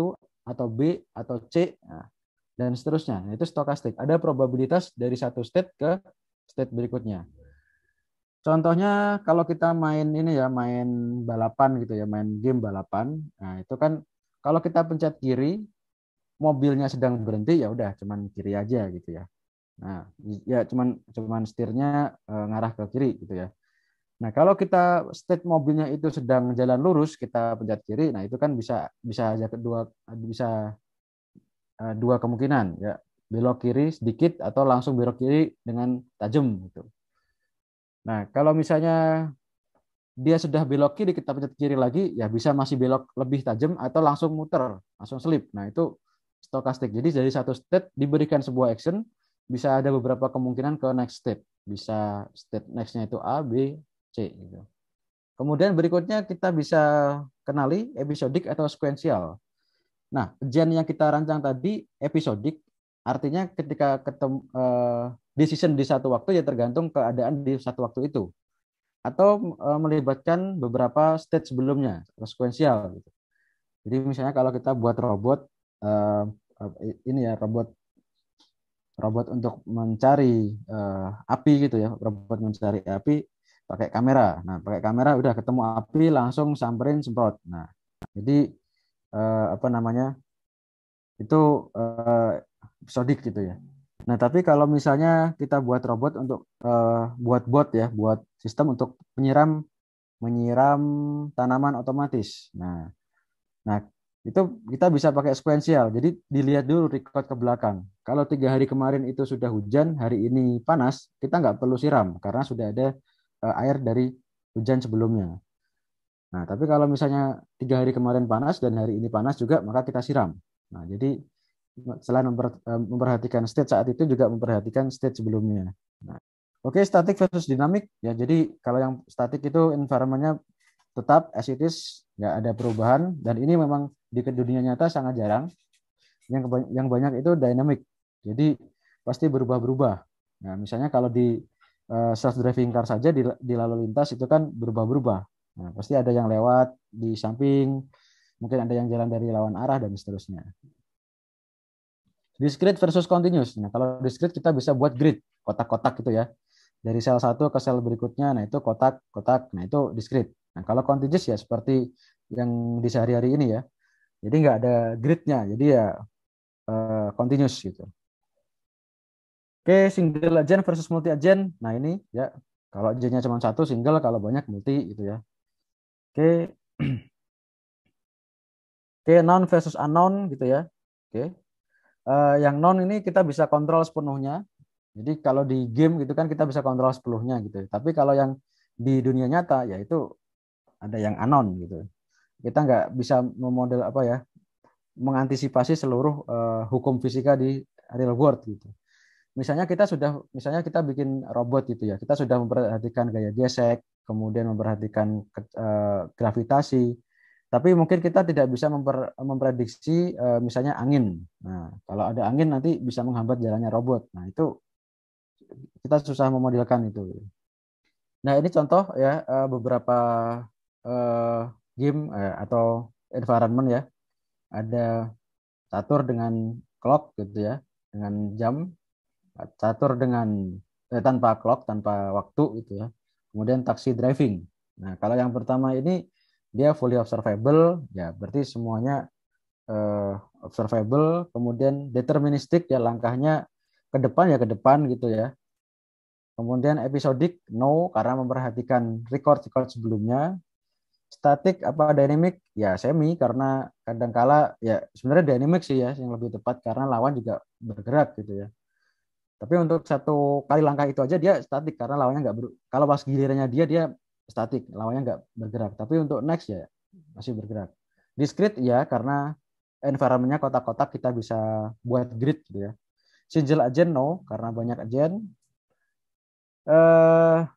atau B, atau C, nah, dan seterusnya. Nah, itu stokastik. Ada probabilitas dari satu state ke state berikutnya. Contohnya kalau kita main ini ya, main balapan gitu ya, main game balapan. Nah, itu kan kalau kita pencet kiri, mobilnya sedang berhenti ya udah cuman kiri aja gitu ya. Nah, ya cuman setirnya ngarah ke kiri gitu ya. Nah, kalau kita state mobilnya itu sedang jalan lurus, kita pencet kiri, nah itu kan bisa bisa aja bisa dua kemungkinan ya, belok kiri sedikit atau langsung belok kiri dengan tajam gitu. Nah, kalau misalnya dia sudah belok kiri, kita pencet kiri lagi, ya bisa masih belok lebih tajam atau langsung muter, langsung slip. Nah, itu stokastik. Jadi dari satu state diberikan sebuah action, bisa ada beberapa kemungkinan ke next state. Bisa state next-nya itu A, B, C gitu. Kemudian berikutnya kita bisa kenali episodik atau sequential. Nah, gen yang kita rancang tadi episodik, artinya ketika ketemu decision di satu waktu ya tergantung keadaan di satu waktu itu. Atau melibatkan beberapa stage sebelumnya, sequential gitu. Jadi misalnya kalau kita buat robot ini ya robot robot untuk mencari api gitu ya, robot mencari api pakai kamera. Nah, pakai kamera udah ketemu api langsung samperin semprot. Nah, jadi apa namanya? Itu episodik gitu ya. Nah, tapi kalau misalnya kita buat robot untuk buat bot ya, buat sistem untuk menyiram menyiram tanaman otomatis. Nah, itu kita bisa pakai sequential. Jadi dilihat dulu record ke belakang. Kalau 3 hari kemarin itu sudah hujan, hari ini panas, kita nggak perlu siram karena sudah ada air dari hujan sebelumnya. Nah, tapi kalau misalnya 3 hari kemarin panas dan hari ini panas juga, maka kita siram. Nah, jadi selain memperhatikan state saat itu juga memperhatikan state sebelumnya. Nah, oke, static versus dinamik ya. Jadi kalau yang static itu environment-nya tetap as it is, nggak ada perubahan dan ini memang di dunia nyata sangat jarang. Yang banyak itu dynamic. Jadi pasti berubah-berubah. Nah, misalnya kalau di self driving car saja di lalu lintas itu kan berubah-berubah. Nah, pasti ada yang lewat di samping, mungkin ada yang jalan dari lawan arah dan seterusnya. Discrete versus continuous. Nah, kalau discrete kita bisa buat grid, kotak-kotak gitu ya. Dari sel satu ke sel berikutnya, nah itu kotak-kotak, nah itu discrete. Nah, kalau continuous ya seperti yang di sehari-hari ini ya. Jadi nggak ada gridnya, jadi ya continuous gitu. Oke, single agent versus multi agent. Nah, ini ya kalau agentnya cuma satu single, kalau banyak multi gitu ya. Oke. Oke, known versus unknown gitu ya. Oke. Yang known ini kita bisa kontrol sepenuhnya. Jadi kalau di game gitu kan kita bisa kontrol sepenuhnya gitu. Tapi kalau yang di dunia nyata ya itu ada yang unknown gitu. Kita nggak bisa memodel apa ya, mengantisipasi seluruh hukum fisika di real world gitu. Misalnya kita bikin robot gitu ya, kita sudah memperhatikan gaya gesek, kemudian memperhatikan gravitasi, tapi mungkin kita tidak bisa memprediksi misalnya angin. Nah, kalau ada angin nanti bisa menghambat jalannya robot. Nah, itu kita susah memodelkan itu. Nah, ini contoh ya beberapa eh, game atau environment ya. Ada catur dengan clock gitu ya, dengan jam, catur dengan tanpa clock, tanpa waktu gitu ya. Kemudian taxi driving. Nah, kalau yang pertama ini dia fully observable, ya berarti semuanya eh, observable, kemudian deterministik ya langkahnya ke depan gitu ya. Kemudian episodik no karena memperhatikan record-record sebelumnya. Statik apa dynamic? Ya semi, karena kadangkala ya sebenarnya dynamic sih ya yang lebih tepat karena lawan juga bergerak gitu ya. Tapi untuk satu kali langkah itu aja dia statik karena lawannya nggak kalau pas gilirannya dia statik, lawannya nggak bergerak. Tapi untuk next ya masih bergerak. Discrete ya karena environment-nya kotak-kotak, kita bisa buat grid gitu ya. Single agent no karena banyak agent.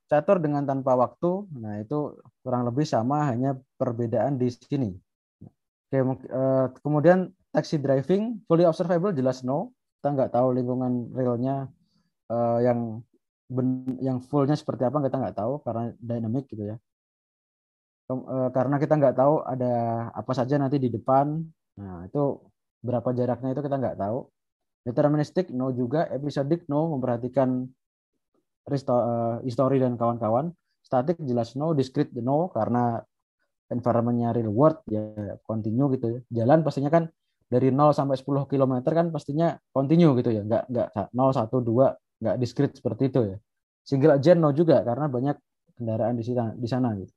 Catur dengan tanpa waktu, nah itu kurang lebih sama, hanya perbedaan di sini. Oke, kemudian taxi driving fully observable jelas no, kita nggak tahu lingkungan realnya yang yang fullnya seperti apa, kita nggak tahu karena dynamic gitu ya. Karena kita nggak tahu ada apa saja nanti di depan, nah itu berapa jaraknya itu kita nggak tahu. Deterministic no juga, episodic no memperhatikan history dan kawan-kawan. Static jelas no, discrete no karena environment-nya real world ya, continue gitu ya. Jalan pastinya kan dari 0 sampai 10 km kan pastinya continue gitu ya, nggak 0 1 2, nggak discrete seperti itu ya. Single agent no juga karena banyak kendaraan di sana gitu.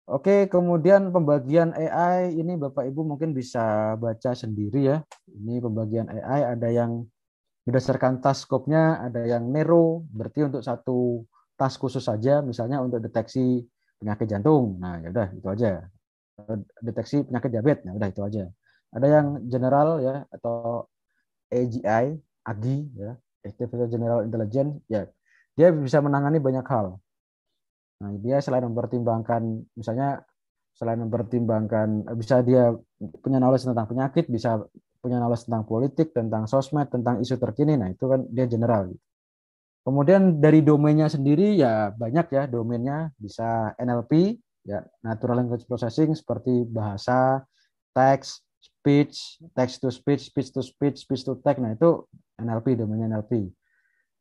Oke, kemudian pembagian AI ini Bapak Ibu mungkin bisa baca sendiri ya. Ini pembagian AI ada yang berdasarkan task scope-nya, ada yang narrow, berarti untuk satu task khusus saja, misalnya untuk deteksi penyakit jantung. Nah, ya udah itu aja. Deteksi penyakit diabetes, nah udah itu aja. Ada yang general ya atau AGI, AGI ya, Artificial General Intelligence ya. Dia bisa menangani banyak hal. Nah, dia selain mempertimbangkan misalnya selain mempertimbangkan bisa dia punya knowledge tentang penyakit, bisa punya knowledge tentang politik, tentang sosmed, tentang isu terkini. Nah, itu kan dia general. Kemudian dari domainnya sendiri ya banyak ya domainnya, bisa NLP ya, natural language processing seperti bahasa, teks, speech, text to speech, speech to speech, speech to text. Nah, itu NLP, domainnya NLP.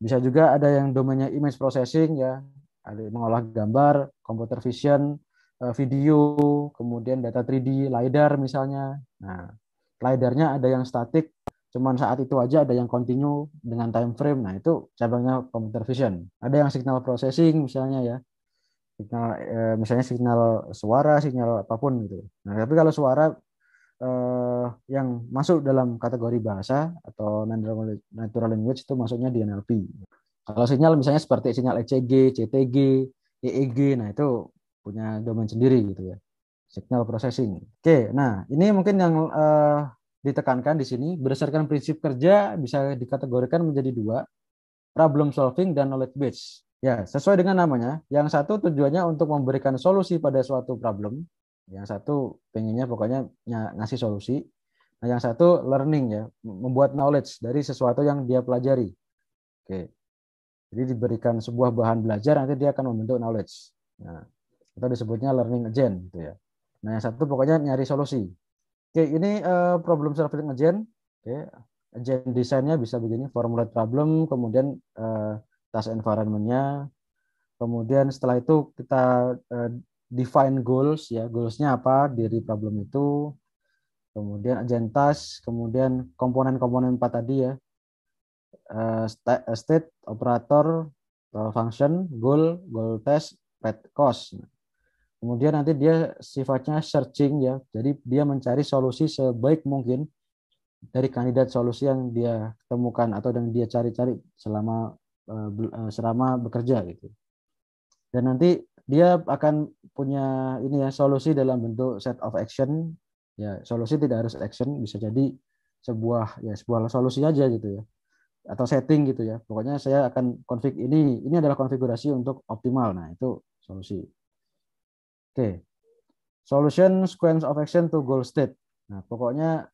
Bisa juga ada yang domainnya image processing ya, ada mengolah gambar, computer vision, video, kemudian data 3D, LiDAR misalnya. Nah, LiDAR-nya ada yang statik, cuman saat itu aja, ada yang continue dengan time frame. Nah, itu cabangnya computer vision. Ada yang signal processing misalnya ya, signal misalnya signal suara, signal apapun gitu. Nah, tapi kalau suara yang masuk dalam kategori bahasa atau natural language itu masuknya di NLP. Kalau sinyal misalnya seperti sinyal ECG, CTG, EEG, nah itu punya domain sendiri gitu ya. Signal processing. Oke, nah ini mungkin yang ditekankan di sini berdasarkan prinsip kerja bisa dikategorikan menjadi dua, problem solving dan knowledge base. Ya, sesuai dengan namanya, yang satu tujuannya untuk memberikan solusi pada suatu problem, yang satu pengennya pokoknya ngasih solusi. Nah, yang satu learning ya, membuat knowledge dari sesuatu yang dia pelajari. Oke. Jadi diberikan sebuah bahan belajar, nanti dia akan membentuk knowledge. Nah, itu disebutnya learning agent gitu ya. Nah, yang satu pokoknya nyari solusi. Oke, ini problem solving agent. Oke, agent desainnya bisa begini, formulate problem, kemudian task environment-nya, kemudian setelah itu kita define goals ya, goalsnya apa dari problem itu, kemudian agent task, kemudian komponen-komponen 4 tadi ya, state, operator, function, goal, goal test, path, cost. Kemudian nanti dia sifatnya searching ya, jadi dia mencari solusi sebaik mungkin dari kandidat solusi yang dia temukan atau yang dia cari-cari selama bekerja gitu. Dan nanti dia akan punya ini ya, solusi dalam bentuk set of action ya, solusi tidak harus action, bisa jadi sebuah solusi aja gitu ya, atau setting gitu ya, pokoknya saya akan config ini adalah konfigurasi untuk optimal. Nah, itu solusi. Oke, solution sequence of action to goal state. Nah, pokoknya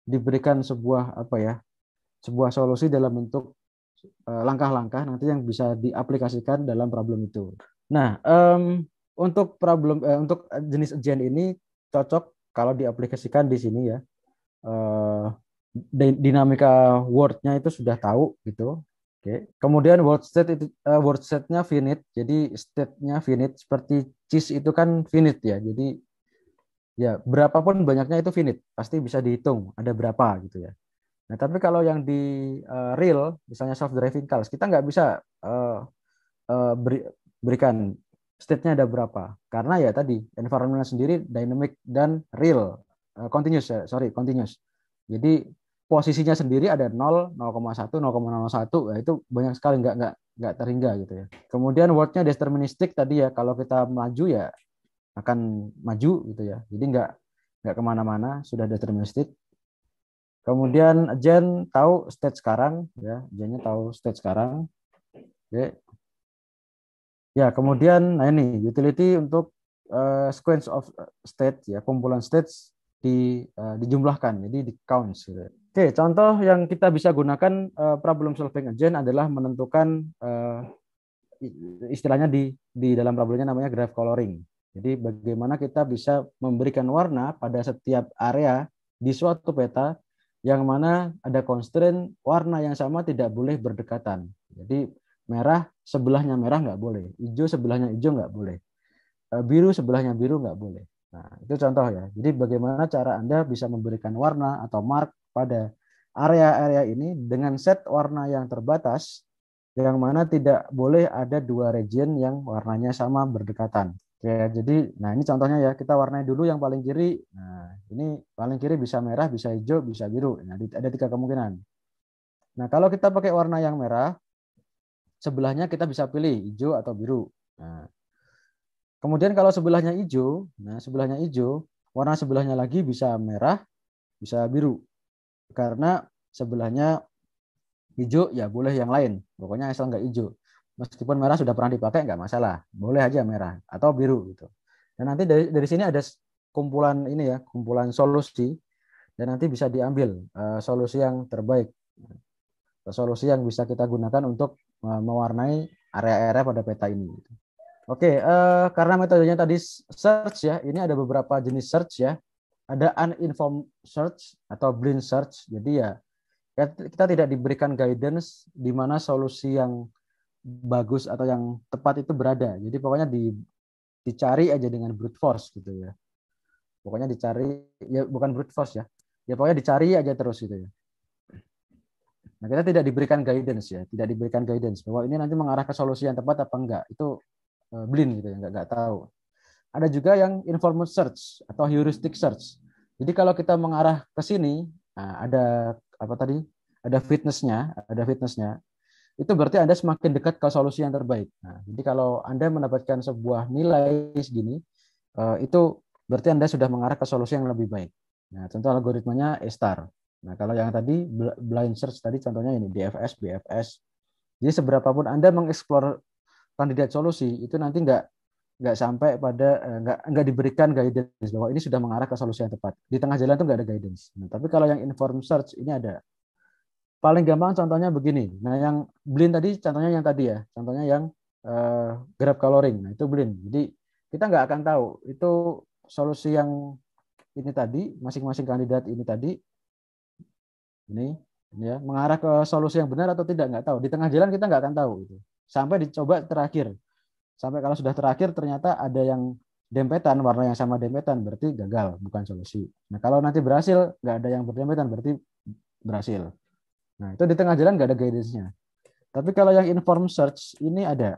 diberikan sebuah apa ya, sebuah solusi dalam bentuk langkah-langkah nanti yang bisa diaplikasikan dalam problem itu. Nah, untuk jenis agent ini cocok kalau diaplikasikan di sini ya. Eh, Dinamika word-nya itu sudah tahu gitu. Oke. Kemudian word state-nya finite. Jadi state-nya finite, seperti cheese itu kan finite ya. Jadi ya berapapun banyaknya itu finite, pasti bisa dihitung ada berapa gitu ya. Nah, tapi kalau yang di real, misalnya self driving cars, kita nggak bisa berikan state-nya ada berapa. Karena ya tadi environment sendiri dynamic dan real, continuous ya, sorry, continuous. Jadi posisinya sendiri ada 0, 0,1, 0,01, ya itu banyak sekali nggak terhingga gitu ya. Kemudian word-nya deterministik tadi ya, kalau kita maju ya akan maju gitu ya. Jadi nggak kemana-mana, sudah deterministik. Kemudian agent tahu state sekarang ya, agentnya tahu state sekarang. Oke. Ya, kemudian nah ini utility untuk sequence of state ya, kumpulan states dijumlahkan, jadi di counts gitu. Oke, contoh yang kita bisa gunakan problem solving agent adalah menentukan istilahnya di dalam problemnya namanya graph coloring. Jadi bagaimana kita bisa memberikan warna pada setiap area di suatu peta yang mana ada constraint warna yang sama tidak boleh berdekatan. Jadi merah sebelahnya merah nggak boleh, hijau sebelahnya hijau nggak boleh, biru sebelahnya biru nggak boleh. Nah, itu contoh ya. Jadi bagaimana cara Anda bisa memberikan warna atau mark pada area-area ini dengan set warna yang terbatas, yang mana tidak boleh ada dua region yang warnanya sama berdekatan. Oke, jadi, nah ini contohnya ya, kita warnai dulu yang paling kiri. Nah, ini paling kiri bisa merah, bisa hijau, bisa biru. Nah, ada tiga kemungkinan. Nah, kalau kita pakai warna yang merah, sebelahnya kita bisa pilih hijau atau biru. Nah, kemudian kalau sebelahnya hijau, nah sebelahnya hijau, warna sebelahnya lagi bisa merah, bisa biru. Karena sebelahnya hijau ya boleh yang lain. Pokoknya asal nggak hijau. Meskipun merah sudah pernah dipakai nggak masalah. Boleh aja merah atau biru gitu. Dan nanti dari sini ada kumpulan ini ya, kumpulan solusi dan nanti bisa diambil solusi yang terbaik. Solusi yang bisa kita gunakan untuk mewarnai area-area pada peta ini. Oke, karena metodenya tadi search ya, ini ada beberapa jenis search ya. Ada uninformed search atau blind search. Jadi ya kita tidak diberikan guidance di mana solusi yang bagus atau yang tepat itu berada. Jadi pokoknya dicari aja dengan brute force gitu ya. Pokoknya dicari, ya bukan brute force ya. Ya pokoknya dicari aja terus gitu ya. Nah, kita tidak diberikan guidance ya, tidak diberikan guidance bahwa ini nanti mengarah ke solusi yang tepat apa enggak. Itu blind gitu ya, enggak tahu. Ada juga yang informed search atau heuristic search. Jadi kalau kita mengarah ke sini, nah ada apa tadi? Ada fitnessnya. Itu berarti Anda semakin dekat ke solusi yang terbaik. Nah, jadi kalau Anda mendapatkan sebuah nilai segini, itu berarti Anda sudah mengarah ke solusi yang lebih baik. Nah, contoh algoritmanya A-star. Nah, kalau yang tadi blind search tadi contohnya ini DFS, BFS. Jadi seberapa pun Anda mengeksplor kandidat solusi, itu nanti nggak sampai pada nggak diberikan guidance bahwa ini sudah mengarah ke solusi yang tepat. Di tengah jalan itu nggak ada guidance. Nah, tapi kalau yang informed search ini ada. Paling gampang contohnya begini. Nah, yang blind tadi contohnya yang tadi ya, contohnya yang graph coloring. Nah, itu blind. Jadi kita nggak akan tahu itu solusi yang ini tadi, masing-masing kandidat ini tadi, ini ya mengarah ke solusi yang benar atau tidak nggak tahu. Di tengah jalan kita nggak akan tahu itu. Sampai dicoba terakhir. Sampai kalau sudah terakhir ternyata ada yang dempetan, warna yang sama dempetan, berarti gagal, bukan solusi. Nah, kalau nanti berhasil, nggak ada yang berdempetan, berarti berhasil. Nah, itu di tengah jalan nggak ada guidance-nya. Tapi kalau yang informed search ini ada.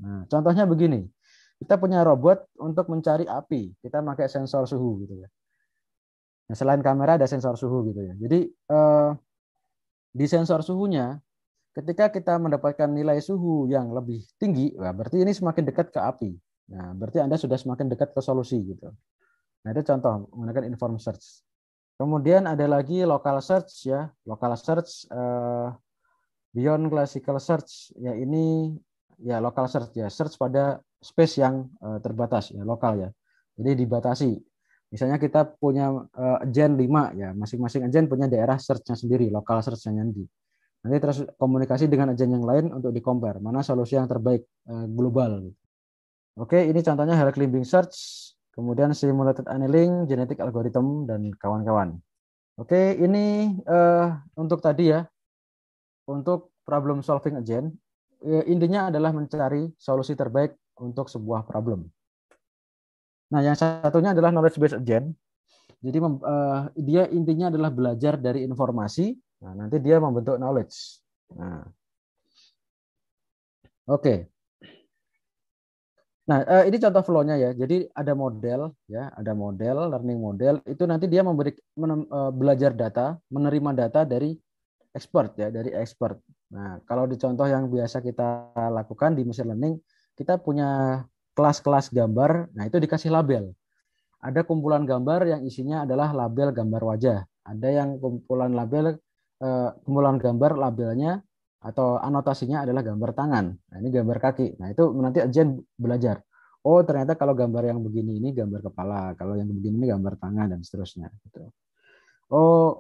Nah, contohnya begini. Kita punya robot untuk mencari api. Kita pakai sensor suhu gitu ya. Nah, selain kamera ada sensor suhu gitu ya. Jadi di sensor suhunya, ketika kita mendapatkan nilai suhu yang lebih tinggi, nah, berarti ini semakin dekat ke api. Nah, berarti Anda sudah semakin dekat ke solusi gitu. Nah, itu contoh menggunakan informed search. Kemudian ada lagi local search ya. Local search beyond classical search ya, ini ya local search ya, search pada space yang terbatas ya, lokal ya. Jadi dibatasi. Misalnya kita punya agent 5 ya, masing-masing agent punya daerah search-nya sendiri, local search-nya nanti. Nanti terus komunikasi dengan agent yang lain untuk di-compare mana solusi yang terbaik global. Oke, ini contohnya hell climbing search, kemudian simulated annealing, genetic algorithm dan kawan-kawan. Oke, ini untuk tadi ya, untuk problem solving agent, intinya adalah mencari solusi terbaik untuk sebuah problem. Nah, yang satunya adalah knowledge based agent. Jadi dia intinya adalah belajar dari informasi. Nah, nanti dia membentuk knowledge. Nah, oke. Nah, ini contoh flow-nya ya. Jadi ada model ya, ada model, learning model itu nanti dia belajar data, menerima data dari expert ya, dari expert. Nah, kalau di contoh yang biasa kita lakukan di machine learning, kita punya kelas-kelas gambar, nah itu dikasih label. Ada kumpulan gambar yang isinya adalah label gambar wajah. Ada yang kumpulan gambar labelnya atau anotasinya adalah gambar tangan. Nah, ini gambar kaki. Nah, itu nanti agen belajar. Oh, ternyata kalau gambar yang begini ini gambar kepala, kalau yang begini ini gambar tangan dan seterusnya. Gitu. Oh,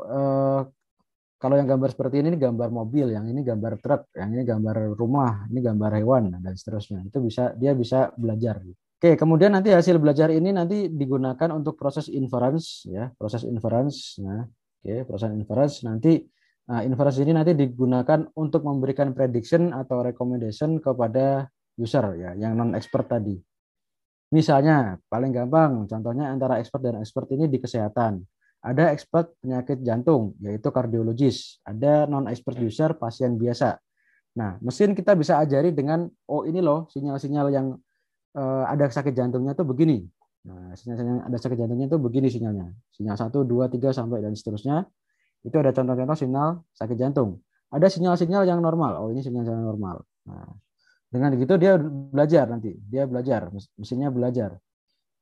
kalau yang gambar seperti ini gambar mobil, yang ini gambar truk, yang ini gambar rumah, ini gambar hewan dan seterusnya. Itu dia bisa belajar. Oke, kemudian nanti hasil belajar ini nanti digunakan untuk proses inference ya, proses inference. Nah, oke, proses inference nanti inference ini nanti digunakan untuk memberikan prediction atau recommendation kepada user ya, yang non expert tadi. Misalnya, paling gampang contohnya antara expert dan expert ini di kesehatan. Ada expert penyakit jantung, yaitu kardiologis. Ada non-expert user, pasien biasa. Nah, mesin kita bisa ajari dengan, oh ini loh sinyal-sinyal yang ada sakit jantungnya tuh begini. Nah, sinyal-sinyal ada sakit jantungnya tuh begini sinyalnya. Sinyal 1, 2, 3 sampai dan seterusnya. Itu ada contoh-contoh sinyal sakit jantung. Ada sinyal-sinyal yang normal. Oh, ini sinyal-sinyal normal. Nah, dengan begitu dia belajar nanti. Dia belajar, mesinnya belajar.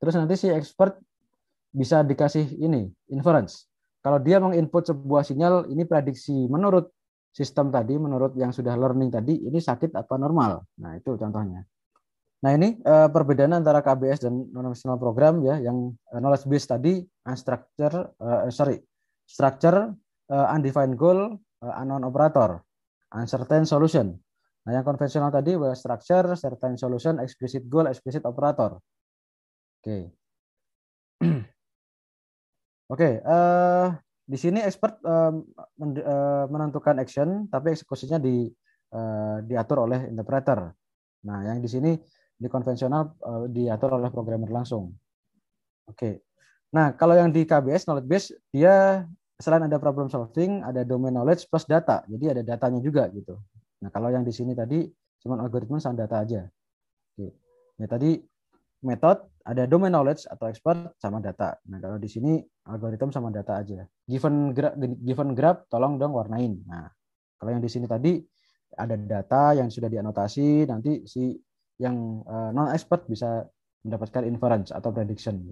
Terus nanti si expert bisa dikasih ini, inference. Kalau dia menginput sebuah sinyal, ini prediksi menurut sistem tadi, menurut yang sudah learning tadi, ini sakit apa normal. Nah, itu contohnya. Nah, ini perbedaan antara KBS dan non-functional program ya, yang knowledge base tadi, structure, undefined goal, unknown operator, uncertain solution. Nah, yang konvensional tadi structure, certain solution, explicit goal, explicit operator. Oke. Oke, di sini expert menentukan action, tapi eksekusinya diatur oleh interpreter. Nah, yang di sini di konvensional diatur oleh programmer langsung. Oke. Nah, kalau yang di KBS knowledge base dia selain ada problem solving, ada domain knowledge plus data. Jadi ada datanya juga gitu. Nah, kalau yang di sini tadi cuma algoritma sama data aja. Oke. Ya tadi metode ada domain knowledge atau expert sama data. Nah, kalau di sini algoritma sama data aja. Given graph tolong dong warnain. Nah, kalau yang di sini tadi ada data yang sudah dianotasi, nanti si yang non expert bisa mendapatkan inference atau prediction.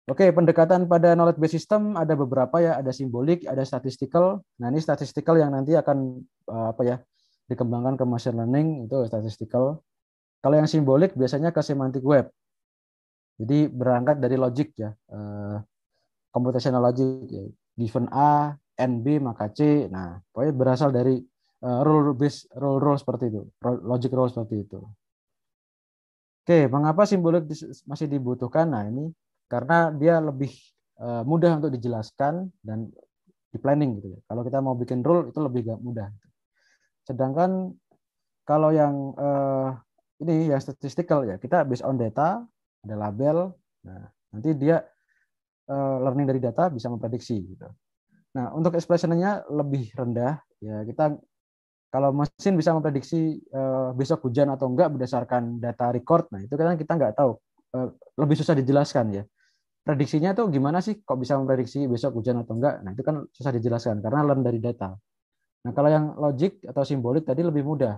Oke, pendekatan pada knowledge based system ada beberapa ya, ada simbolik, ada statistical. Nah, ini statistical yang nanti akan dikembangkan ke machine learning, itu statistical. Kalau yang simbolik biasanya ke semantic web. Jadi berangkat dari logic ya, computational logic. Ya. Given A, N B maka C. Nah, pokoknya berasal dari rule seperti itu, logic rule seperti itu. Oke, mengapa simbolik masih dibutuhkan? Nah, ini karena dia lebih mudah untuk dijelaskan dan di planning gitu ya. Kalau kita mau bikin rule itu lebih mudah. Sedangkan kalau yang ini yang statistical ya, kita based on data, ada label. Nah, nanti dia learning dari data bisa memprediksi gitu. Nah, untuk expression-nya lebih rendah ya, kita kalau mesin bisa memprediksi besok hujan atau enggak berdasarkan data record, nah itu kan kita nggak tahu, lebih susah dijelaskan ya. Prediksinya tuh gimana sih kok bisa memprediksi besok hujan atau enggak? Nah itu kan susah dijelaskan karena learn dari data. Nah kalau yang logic atau simbolik tadi lebih mudah.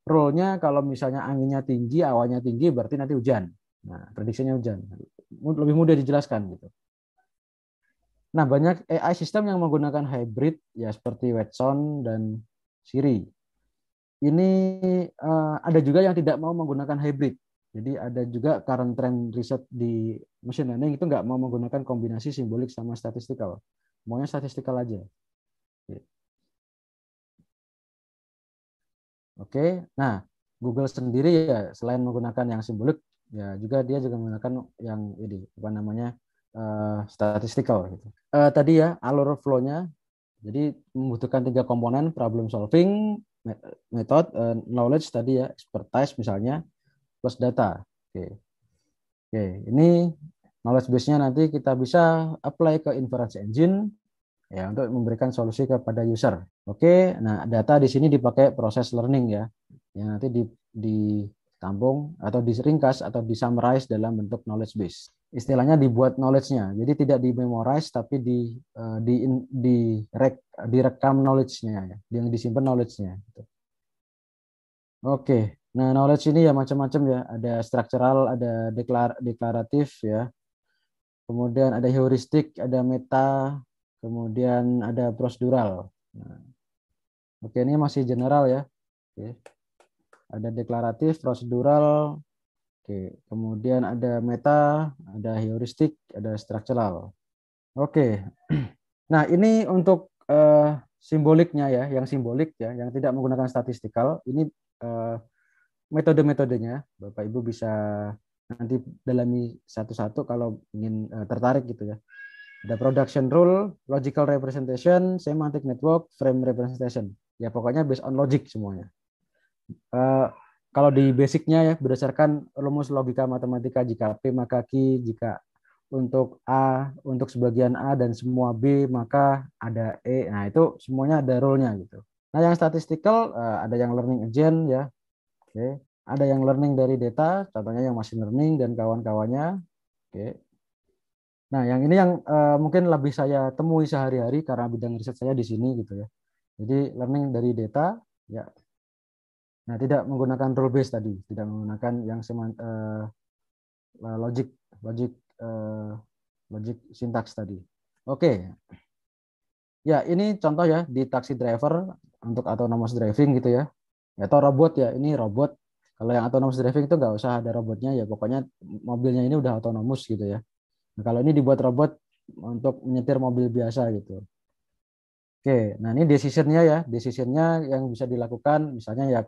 Rule-nya kalau misalnya anginnya tinggi, awannya tinggi berarti nanti hujan. Nah prediksinya hujan. Lebih mudah dijelaskan gitu. Nah banyak AI sistem yang menggunakan hybrid ya seperti Watson dan Siri. Ini ada juga yang tidak mau menggunakan hybrid. Jadi ada juga current trend riset di machine learning itu nggak mau menggunakan kombinasi simbolik sama statistical. Maunya statistical aja. Oke. Nah, Google sendiri ya selain menggunakan yang simbolik ya dia juga menggunakan yang ini apa namanya statistical gitu. Tadi ya alur flow-nya. Jadi membutuhkan 3 komponen, problem solving, method, knowledge tadi ya, expertise misalnya, plus data. Oke. Oke, ini knowledge base-nya nanti kita bisa apply ke inference engine ya untuk memberikan solusi kepada user. Oke, nah data di sini dipakai proses learning ya. Yang nanti ditampung atau diringkas atau disummarize dalam bentuk knowledge base. Istilahnya dibuat knowledge-nya. Jadi tidak di-memorize tapi direkam knowledge-nya ya, yang disimpan knowledge-nya gitu. Oke. Nah, knowledge ini ya macam-macam ya. Ada structural, ada deklaratif ya. Kemudian ada heuristik, ada meta, kemudian ada prosedural. Nah, oke, ini masih general ya. Oke. Ada deklaratif, prosedural, oke. Kemudian ada meta, ada heuristik, ada structural. Oke. Nah, ini untuk simboliknya ya, yang simbolik ya, yang tidak menggunakan statistikal. Ini metode-metodenya. Bapak Ibu bisa nanti dalami satu-satu kalau ingin tertarik gitu ya. Ada production rule, logical representation, semantic network, frame representation. Ya pokoknya based on logic semuanya. Kalau di basicnya ya berdasarkan rumus logika matematika, jika P maka Q, jika untuk A, untuk sebagian A dan semua B maka ada E. Nah itu semuanya ada rule-nya gitu. Nah yang statistical ada yang learning agent ya. Oke. Ada yang learning dari data, contohnya yang machine learning dan kawan-kawannya. Oke. Nah, yang ini yang mungkin lebih saya temui sehari-hari karena bidang riset saya di sini gitu ya. Jadi learning dari data, ya. Nah, tidak menggunakan rule based tadi, tidak menggunakan yang logic, logic, logic syntax tadi. Oke. Ya, ini contoh ya di taxi driver untuk autonomous driving gitu ya. Atau robot ya, ini robot. Kalau yang autonomous driving itu nggak usah ada robotnya ya, pokoknya mobilnya ini udah autonomous gitu ya. Nah, kalau ini dibuat robot untuk menyetir mobil biasa gitu. Oke, nah ini decisionnya ya, decisionnya yang bisa dilakukan misalnya ya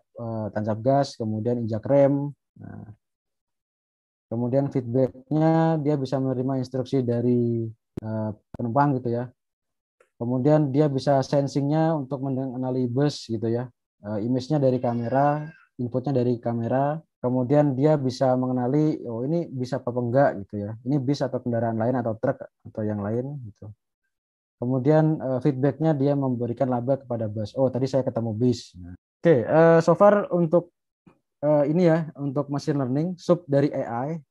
tancap gas, kemudian injak rem. Nah, kemudian feedbacknya dia bisa menerima instruksi dari penumpang gitu ya. Kemudian dia bisa sensingnya untuk mengenali bus gitu ya. Image-nya dari kamera, inputnya dari kamera. Kemudian dia bisa mengenali, oh ini bisa apa enggak gitu ya. Ini bis atau kendaraan lain atau truk atau yang lain gitu. Kemudian feedbacknya dia memberikan laba kepada bus. Oh tadi saya ketemu bis. Nah, oke, so far untuk ini ya, untuk machine learning, sub dari AI.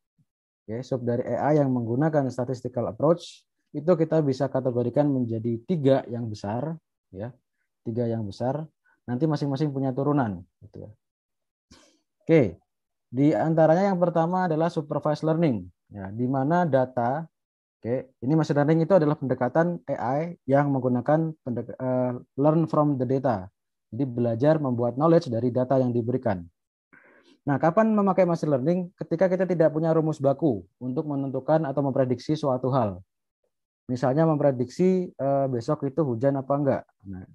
Oke, sub dari AI yang menggunakan statistical approach, itu kita bisa kategorikan menjadi 3 yang besar. Ya, 3 yang besar. Nanti masing-masing punya turunan. Gitu ya. Oke, di antaranya yang pertama adalah supervised learning, ya, di mana data, oke, ini machine learning itu adalah pendekatan AI yang menggunakan learn from the data. Jadi belajar membuat knowledge dari data yang diberikan. Nah, kapan memakai machine learning? Ketika kita tidak punya rumus baku untuk menentukan atau memprediksi suatu hal. Misalnya memprediksi besok itu hujan apa enggak. Nah,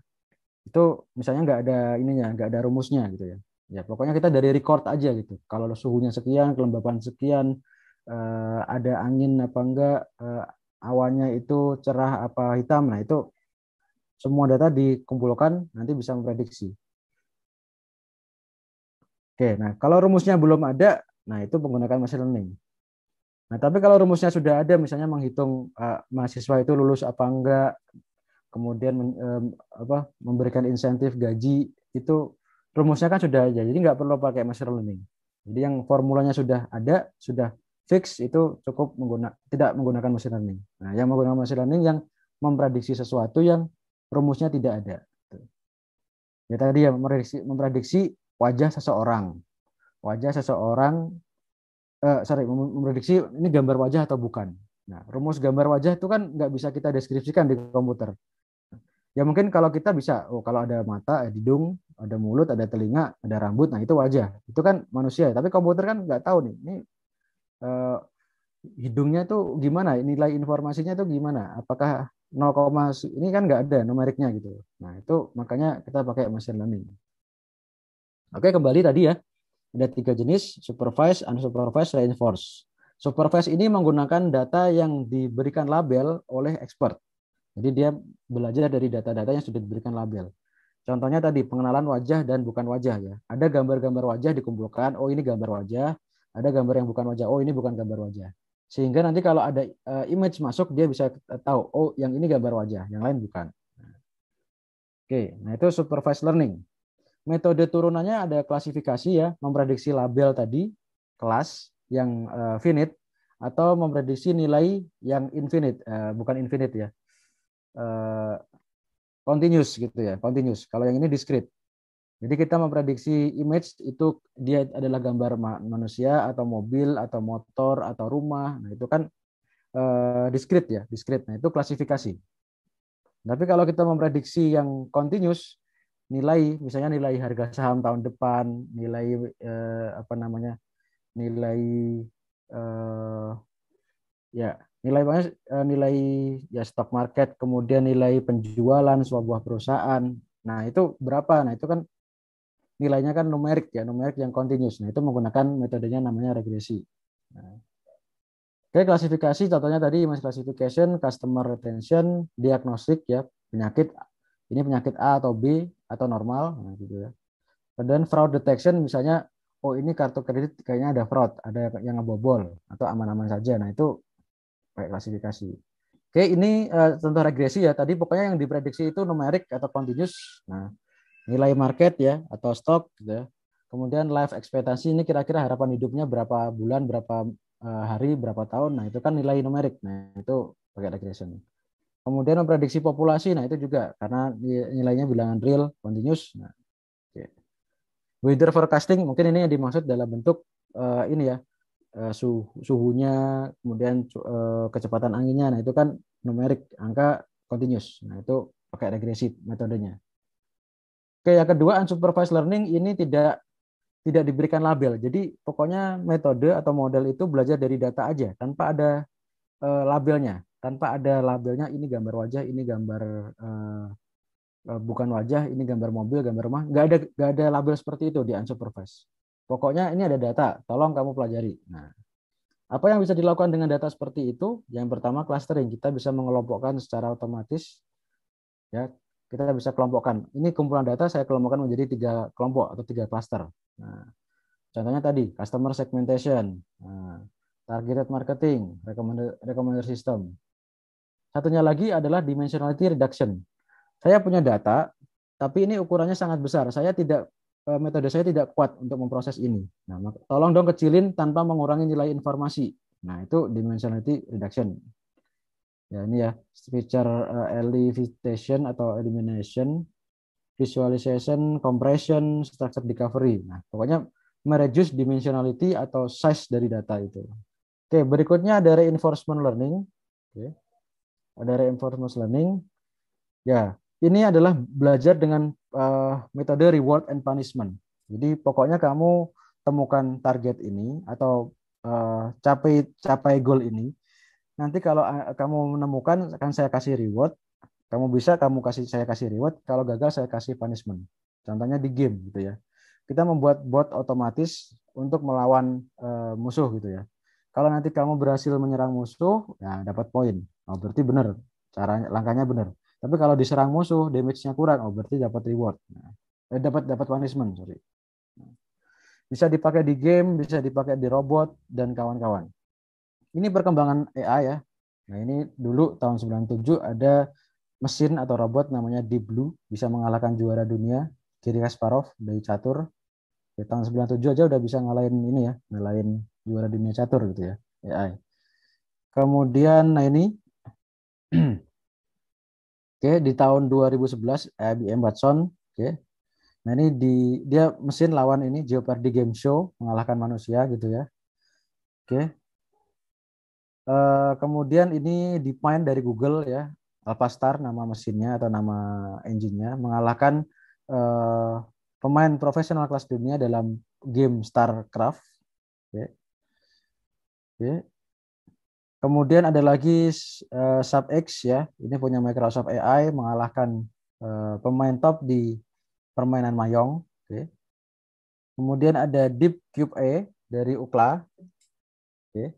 itu misalnya nggak ada ininya, nggak ada rumusnya gitu ya. Ya pokoknya kita dari record aja gitu. Kalau suhunya sekian, kelembapan sekian, ada angin apa enggak, awannya itu cerah apa hitam. Nah itu semua data dikumpulkan nanti bisa memprediksi. Oke, nah kalau rumusnya belum ada, nah itu menggunakan machine learning. Nah tapi kalau rumusnya sudah ada, misalnya menghitung mahasiswa itu lulus apa enggak, kemudian memberikan insentif gaji, itu rumusnya kan sudah ada, jadi nggak perlu pakai machine learning. Jadi yang formulanya sudah ada, sudah fix, itu cukup tidak menggunakan machine learning. Nah, yang menggunakan machine learning yang memprediksi sesuatu yang rumusnya tidak ada. Ya tadi ya memprediksi wajah seseorang, memprediksi ini gambar wajah atau bukan. Nah, rumus gambar wajah itu kan nggak bisa kita deskripsikan di komputer. Ya mungkin kalau kita bisa, oh kalau ada mata, ada hidung, ada mulut, ada telinga, ada rambut, nah itu wajah. Itu kan manusia. Tapi komputer kan nggak tahu nih, ini eh, hidungnya tuh gimana, nilai informasinya tuh gimana. Apakah 0, ini kan nggak ada numeriknya gitu. Nah itu makanya kita pakai machine learning. Oke, kembali tadi ya. Ada 3 jenis, supervised, unsupervised, reinforced. Supervised ini menggunakan data yang diberikan label oleh expert. Jadi dia belajar dari data-data yang sudah diberikan label. Contohnya tadi pengenalan wajah dan bukan wajah ya. Ada gambar-gambar wajah dikumpulkan, oh ini gambar wajah. Ada gambar yang bukan wajah, oh ini bukan gambar wajah. Sehingga nanti kalau ada image masuk, dia bisa tahu, oh yang ini gambar wajah, yang lain bukan. Oke, nah itu supervised learning. metode turunannya ada klasifikasi ya, memprediksi label tadi, kelas yang finite, atau memprediksi nilai yang infinite, bukan infinite ya, continuous gitu ya, continuous. Kalau yang ini discrete. Jadi kita memprediksi image itu dia adalah gambar manusia atau mobil atau motor atau rumah. Nah, itu kan discrete ya, discrete. Nah, itu klasifikasi. Tapi kalau kita memprediksi yang continuous, nilai misalnya nilai harga saham tahun depan, nilai apa namanya? Nilai eh, ya, nilai nilai ya stock market, kemudian nilai penjualan sebuah perusahaan. Nah, itu berapa? Nah, itu kan nilainya kan numerik ya, numerik yang continuous. Nah, itu menggunakan metodenya namanya regresi. Nah, oke, klasifikasi contohnya tadi image classification, customer retention, diagnostik ya, penyakit ini penyakit A atau B atau normal, nah, gitu ya. Dan fraud detection misalnya, oh ini kartu kredit kayaknya ada fraud, ada yang ngebobol atau aman-aman saja. Nah, itu pakai klasifikasi. Oke, ini contoh regresi ya. Tadi pokoknya yang diprediksi itu numerik atau continuous. Nah, nilai market ya atau stok gitu ya. Kemudian life ekspektasi ini kira-kira harapan hidupnya berapa bulan, berapa hari, berapa tahun. Nah, itu kan nilai numerik. Nah, itu pakai regression. Kemudian memprediksi populasi. Nah, itu juga karena nilainya bilangan real, continuous. Nah, okay. Weather forecasting mungkin ini yang dimaksud dalam bentuk ini ya, suhunya, kemudian kecepatan anginnya. Nah, itu kan numerik, angka continuous. Nah, itu pakai regresi metodenya. Oke, yang kedua unsupervised learning ini tidak diberikan label. Jadi pokoknya metode atau model itu belajar dari data aja tanpa ada labelnya. Tanpa ada labelnya ini gambar wajah, ini gambar bukan wajah, ini gambar mobil, gambar rumah. Nggak ada label seperti itu di unsupervised. Pokoknya ini ada data, tolong kamu pelajari. Nah, apa yang bisa dilakukan dengan data seperti itu? Yang pertama clustering, kita bisa mengelompokkan secara otomatis ya, kita bisa kelompokkan. Ini kumpulan data saya kelompokkan menjadi 3 kelompok atau 3 cluster. Nah, contohnya tadi customer segmentation, nah, targeted marketing, recommender system. Satunya lagi adalah dimensionality reduction. Saya punya data, tapi ini ukurannya sangat besar. Metode saya tidak kuat untuk memproses ini. Nah, tolong dong kecilin tanpa mengurangi nilai informasi. Nah, itu dimensionality reduction. Ya, ini ya, feature elevation atau elimination, visualization, compression, structure recovery. Nah, pokoknya mereduce dimensionality atau size dari data itu. Oke, berikutnya ada reinforcement learning. Oke, ada reinforcement learning. Ya, ini adalah belajar dengan metode reward and punishment. Jadi pokoknya kamu temukan target ini atau capai goal ini. Nanti kalau kamu menemukan akan saya kasih reward. Saya kasih reward. Kalau gagal saya kasih punishment. Contohnya di game gitu ya. Kita membuat bot otomatis untuk melawan musuh gitu ya. Kalau nanti kamu berhasil menyerang musuh, ya dapat poin. Oh, berarti benar. Langkahnya benar. Tapi kalau diserang musuh, damage-nya kurang, oh berarti dapat reward. Nah, dapat punishment, sorry. Bisa dipakai di game, bisa dipakai di robot dan kawan-kawan. Ini perkembangan AI ya. Nah, ini dulu tahun 97 ada mesin atau robot namanya Deep Blue, bisa mengalahkan juara dunia Garry Kasparov dari catur. Di tahun 97 aja udah bisa ngalahin ini ya, ngalahin juara dunia catur gitu ya, AI. Kemudian nah ini oke, di tahun 2011 IBM Watson, oke. Nah, ini dia mesin lawan ini Jeopardy Game Show mengalahkan manusia gitu ya. Oke. Kemudian ini DeepMind dari Google ya, AlphaStar nama mesinnya atau nama engine-nya, mengalahkan pemain profesional kelas dunia dalam game StarCraft. Oke. Oke. Kemudian ada lagi SubX ya, ini punya Microsoft AI mengalahkan pemain top di permainan Mahjong. Oke. Kemudian ada Deep Cube A dari UCLA. Oke.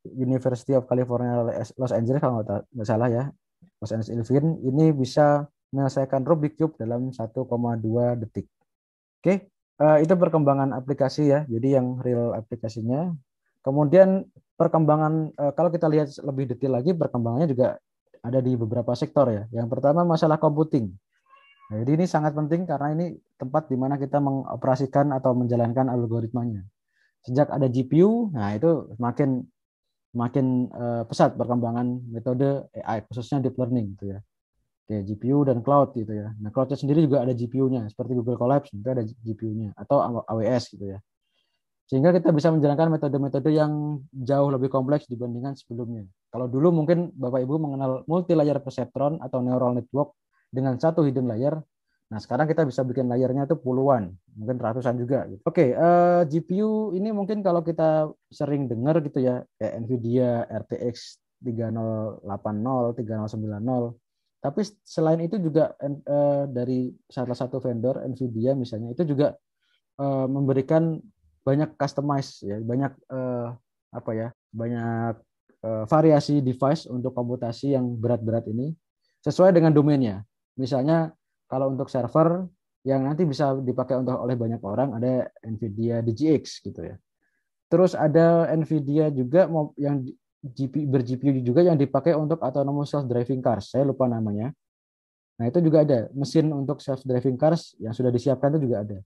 University of California Los Angeles kalau nggak salah ya, Los Angeles Irvine, ini bisa menyelesaikan Rubik Cube dalam 1,2 detik. Oke, itu perkembangan aplikasi ya, jadi yang real aplikasinya. Kemudian perkembangan, kalau kita lihat lebih detail lagi, perkembangannya juga ada di beberapa sektor ya. Yang pertama masalah computing. Nah, jadi ini sangat penting karena ini tempat di mana kita mengoperasikan atau menjalankan algoritmanya. Sejak ada GPU, nah itu makin pesat perkembangan metode AI khususnya deep learning gitu ya. Oke, GPU dan cloud gitu ya. Nah, cloudnya sendiri juga ada GPU-nya seperti Google Colabs itu ada GPU-nya atau AWS gitu ya. Sehingga kita bisa menjalankan metode-metode yang jauh lebih kompleks dibandingkan sebelumnya. Kalau dulu mungkin Bapak Ibu mengenal multi layer perceptron atau neural network dengan satu hidden layer. Nah, sekarang kita bisa bikin layernya itu puluhan, mungkin ratusan juga gitu. Oke, GPU ini mungkin kalau kita sering dengar gitu ya, kayak Nvidia RTX 3080, 3090. Tapi selain itu juga dari salah satu vendor Nvidia misalnya itu juga memberikan banyak customize ya, banyak apa ya, banyak variasi device untuk komputasi yang berat-berat ini sesuai dengan domainnya. Misalnya kalau untuk server yang nanti bisa dipakai untuk oleh banyak orang ada Nvidia DGX gitu ya. Terus ada Nvidia juga yang ber-GPU juga yang dipakai untuk autonomous self driving cars. Saya lupa namanya. Nah, itu juga ada mesin untuk self driving cars yang sudah disiapkan itu juga ada.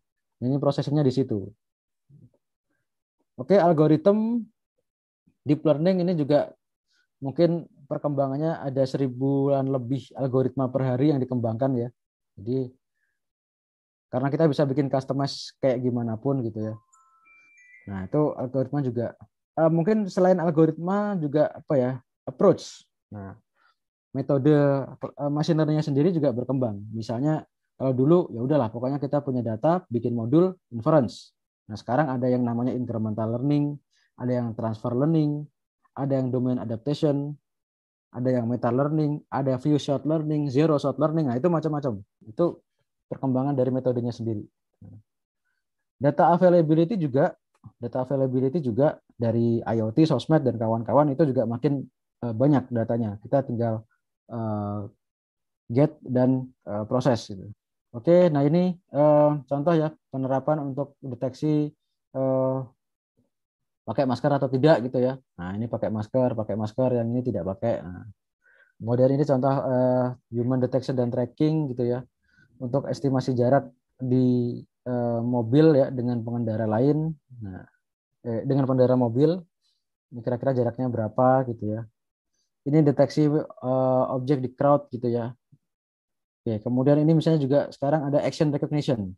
Ini prosesnya di situ. Oke, algoritma deep learning ini juga mungkin perkembangannya ada 1000-an lebih algoritma per hari yang dikembangkan ya. Jadi karena kita bisa bikin customize kayak gimana pun gitu ya. Nah, itu algoritma juga mungkin selain algoritma juga apa ya? Approach. Nah, metode machine learning sendiri juga berkembang. Misalnya kalau dulu ya udahlah pokoknya kita punya data, bikin modul inference. Nah, sekarang ada yang namanya incremental learning, ada yang transfer learning, ada yang domain adaptation, ada yang meta learning, ada few shot learning, zero shot learning. Nah, itu macam-macam. Itu perkembangan dari metodenya sendiri. Data availability juga dari IoT, sosmed dan kawan-kawan itu juga makin banyak datanya. Kita tinggal get dan proses gitu. Oke, nah ini contoh ya penerapan untuk deteksi pakai masker atau tidak gitu ya. Nah, ini pakai masker, yang ini tidak pakai. Nah, kemudian ini contoh human detection dan tracking gitu ya. Untuk estimasi jarak di mobil ya dengan pengendara lain. Nah, dengan pengendara mobil, ini kira-kira jaraknya berapa gitu ya. Ini deteksi objek di crowd gitu ya. Oke, kemudian ini misalnya juga sekarang ada action recognition.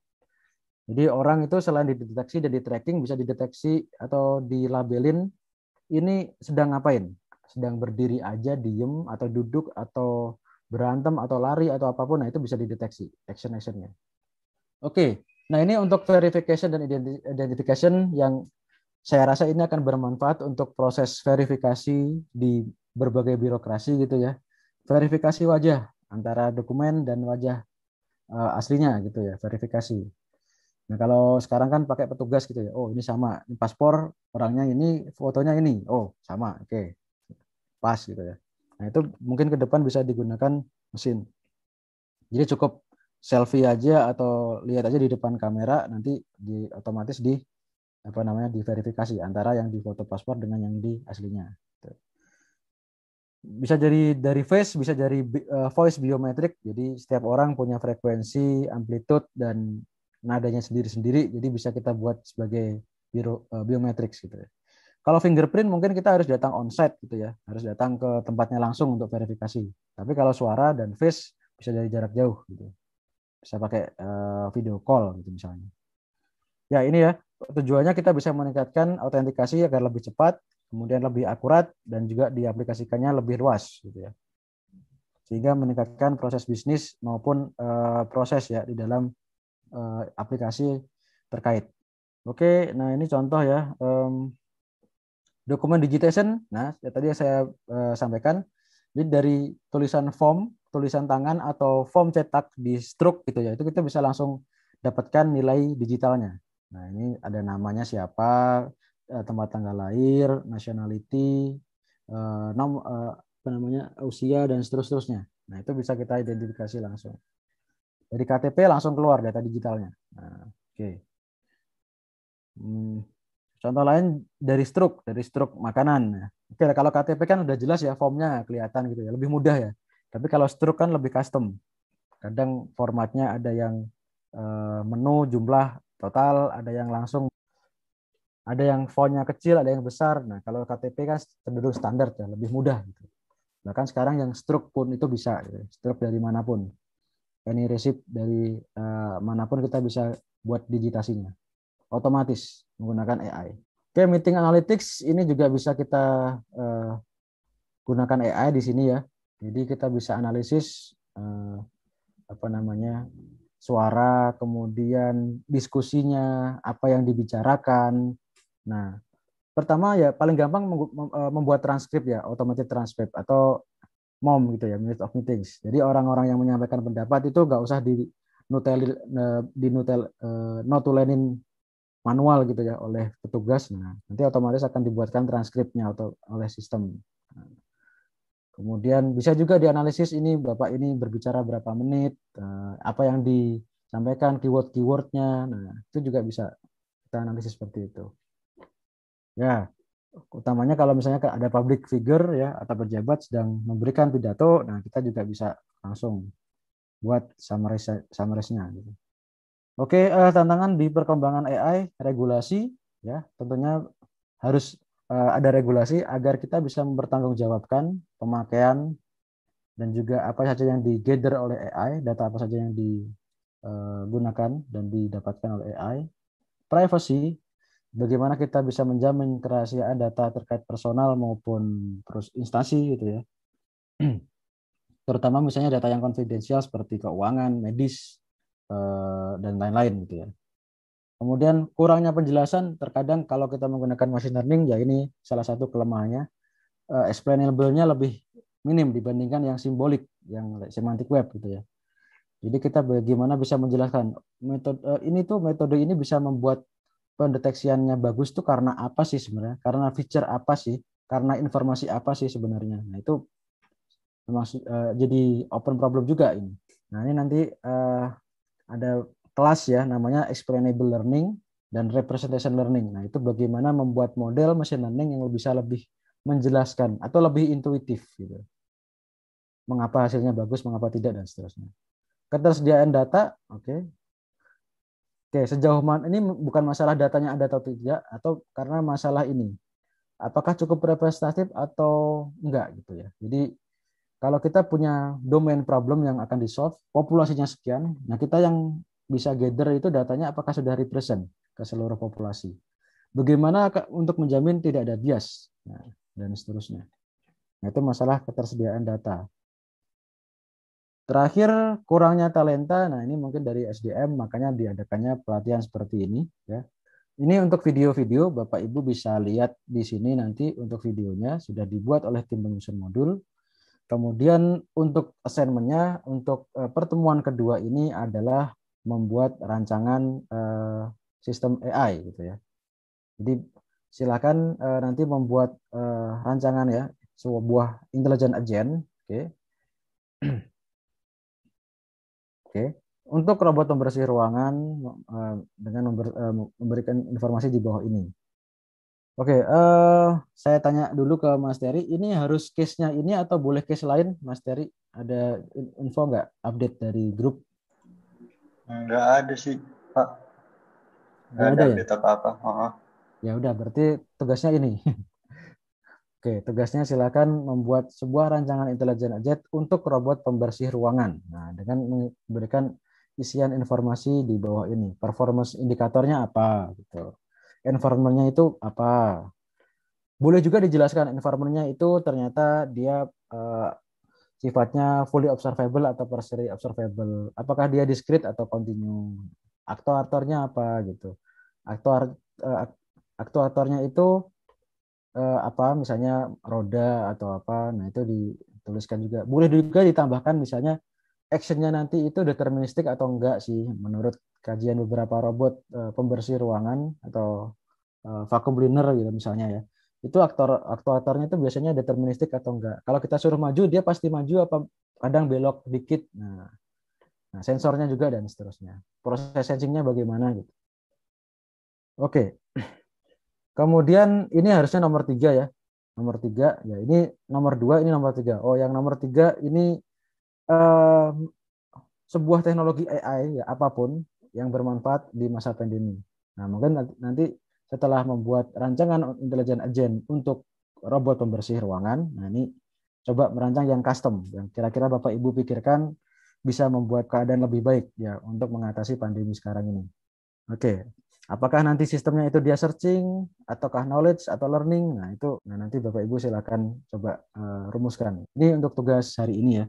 Jadi orang itu selain dideteksi dan di tracking bisa dideteksi atau dilabelin ini sedang ngapain? Sedang berdiri aja, diem atau duduk atau berantem atau lari atau apapun, nah itu bisa dideteksi action-actionnya. Oke, nah ini untuk verification dan identification yang saya rasa ini akan bermanfaat untuk proses verifikasi di berbagai birokrasi gitu ya. Verifikasi wajah antara dokumen dan wajah aslinya gitu ya, verifikasi. Nah, kalau sekarang kan pakai petugas gitu ya. Oh, ini sama. Ini paspor orangnya ini, fotonya ini. Oh, sama. Oke. Pas gitu ya. Nah, itu mungkin ke depan bisa digunakan mesin. Jadi cukup selfie aja atau lihat aja di depan kamera nanti otomatis di apa namanya diverifikasi antara yang di foto paspor dengan yang di aslinya. Bisa jadi dari face, bisa dari voice biometric. Jadi setiap orang punya frekuensi, amplitude dan nadanya sendiri-sendiri. Jadi bisa kita buat sebagai biometrics gitu ya. Kalau fingerprint mungkin kita harus datang onsite gitu ya, harus datang ke tempatnya langsung untuk verifikasi. Tapi kalau suara dan face bisa dari jarak jauh gitu. Bisa pakai video call gitu misalnya. Ya ini ya, tujuannya kita bisa meningkatkan autentikasi agar lebih cepat, kemudian lebih akurat, dan juga diaplikasikannya lebih luas gitu ya. Sehingga meningkatkan proses bisnis maupun proses ya di dalam aplikasi terkait. Oke, nah ini contoh ya, dokumen digitization. Nah, ya tadi saya sampaikan, jadi dari tulisan form, tulisan tangan atau form cetak di stroke gitu ya, itu kita bisa langsung dapatkan nilai digitalnya. Nah, ini ada namanya siapa, tempat tanggal lahir, nationality, apa namanya, usia dan seterusnya. Nah, itu bisa kita identifikasi langsung. Dari KTP langsung keluar data digitalnya. Nah, oke. Contoh lain dari stroke makanan. Oke, kalau KTP kan udah jelas ya formnya kelihatan gitu ya, lebih mudah ya. Tapi kalau stroke kan lebih custom Kadang formatnya ada yang menu jumlah total, ada yang langsung, ada yang fontnya kecil, ada yang besar. Nah, kalau KTP kan cenderung standar ya, lebih mudah gitu. Bahkan sekarang yang stroke pun itu bisa, gitu. Stroke dari manapun, any receipt dari manapun kita bisa buat digitasinya, otomatis menggunakan AI. Oke, meeting analytics ini juga bisa kita gunakan AI di sini ya. Jadi kita bisa analisis apa namanya suara, kemudian diskusinya, apa yang dibicarakan. Nah, pertama ya paling gampang membuat transkrip ya, automated transcript atau MOM gitu ya, minute of meetings. Jadi orang-orang yang menyampaikan pendapat itu nggak usah notulenin manual gitu ya oleh petugas. Nah, nanti otomatis akan dibuatkan transkripnya atau oleh sistem. Nah, kemudian bisa juga dianalisis ini Bapak ini berbicara berapa menit, apa yang disampaikan, keyword-keywordnya. Nah, itu juga bisa kita analisis seperti itu. Ya, utamanya kalau misalnya ada public figure ya atau pejabat sedang memberikan pidato, nah kita juga bisa langsung buat summarize-nya gitu. Oke, tantangan di perkembangan AI, regulasi ya, tentunya harus ada regulasi agar kita bisa mempertanggungjawabkan pemakaian dan juga apa saja yang di-gather oleh AI, data apa saja yang digunakan dan didapatkan oleh AI. Privacy, bagaimana kita bisa menjamin kerahasiaan data terkait personal maupun terus instansi gitu ya. Terutama misalnya data yang konfidensial seperti keuangan, medis, dan lain-lain gitu ya. Kemudian kurangnya penjelasan, terkadang kalau kita menggunakan machine learning, ya ini salah satu kelemahannya, explainable-nya lebih minim dibandingkan yang simbolik, yang semantic web gitu ya. Jadi kita bagaimana bisa menjelaskan metode ini bisa membuat pendeteksiannya bagus tuh karena apa sih sebenarnya? Karena feature apa sih? Karena informasi apa sih sebenarnya? Nah, itu memang jadi open problem juga ini. Nah, ini nanti ada kelas ya namanya explainable learning dan representation learning. Nah, itu bagaimana membuat model machine learning yang bisa lebih menjelaskan atau lebih intuitif gitu. Mengapa hasilnya bagus, mengapa tidak dan seterusnya. Ketersediaan data, oke. Oke, sejauh mana ini bukan masalah datanya ada atau tidak atau karena masalah ini. Apakah cukup representatif atau enggak gitu ya. Jadi kalau kita punya domain problem yang akan di-solve, populasinya sekian, nah kita yang bisa gather itu datanya apakah sudah represent ke seluruh populasi. Bagaimana untuk menjamin tidak ada bias, nah, dan seterusnya. Nah, itu masalah ketersediaan data. Terakhir, kurangnya talenta. Nah, ini mungkin dari SDM, makanya diadakannya pelatihan seperti ini. Ya. Ini untuk video-video, Bapak Ibu bisa lihat di sini nanti untuk videonya sudah dibuat oleh tim penyusun modul. Kemudian untuk assignment-nya, untuk pertemuan kedua ini adalah membuat rancangan sistem AI gitu ya. Jadi silakan nanti membuat rancangan ya, sebuah intelligent agent, oke. Oke. Untuk robot pembersih ruangan dengan memberikan informasi di bawah ini. Oke, saya tanya dulu ke Mas Terry, ini harus case-nya ini atau boleh case lain, Mas Terry? Ada info nggak update dari grup? Nggak ada sih, Pak. Nggak Nggak ada ada ya? update apa-apa. Ya udah, berarti tugasnya ini. Oke, tugasnya silakan membuat sebuah rancangan intelijen jet untuk robot pembersih ruangan. Nah, dengan memberikan isian informasi di bawah ini. Performance indikatornya apa gitu. Environment-nya itu apa? Boleh juga dijelaskan environment-nya itu ternyata dia sifatnya fully observable atau partially observable. Apakah dia discrete atau continue? Aktuatornya apa gitu. Aktuar eh, aktuatornya itu apa misalnya roda atau apa. Nah, itu dituliskan juga. Boleh juga ditambahkan misalnya actionnya nanti itu deterministik atau enggak sih menurut kajian beberapa robot pembersih ruangan atau vacuum cleaner gitu misalnya ya. Itu aktuatornya itu biasanya deterministik atau enggak. Kalau kita suruh maju dia pasti maju apa kadang belok dikit. Nah, sensornya juga dan seterusnya. Proses sensingnya bagaimana gitu. Oke. Kemudian ini harusnya nomor 3 ya. Nomor 3 ya ini nomor 2 ini nomor 3. Oh, yang nomor 3 ini eh, sebuah teknologi AI ya apapun yang bermanfaat di masa pandemi. Nah, mungkin nanti setelah membuat rancangan intelligent agent untuk robot pembersih ruangan, nah ini coba merancang yang custom, yang kira-kira Bapak Ibu pikirkan bisa membuat keadaan lebih baik ya untuk mengatasi pandemi sekarang ini. Oke, apakah nanti sistemnya itu dia searching, ataukah knowledge atau learning? Nah itu, nah nanti Bapak Ibu silakan coba rumuskan. Ini untuk tugas hari ini ya.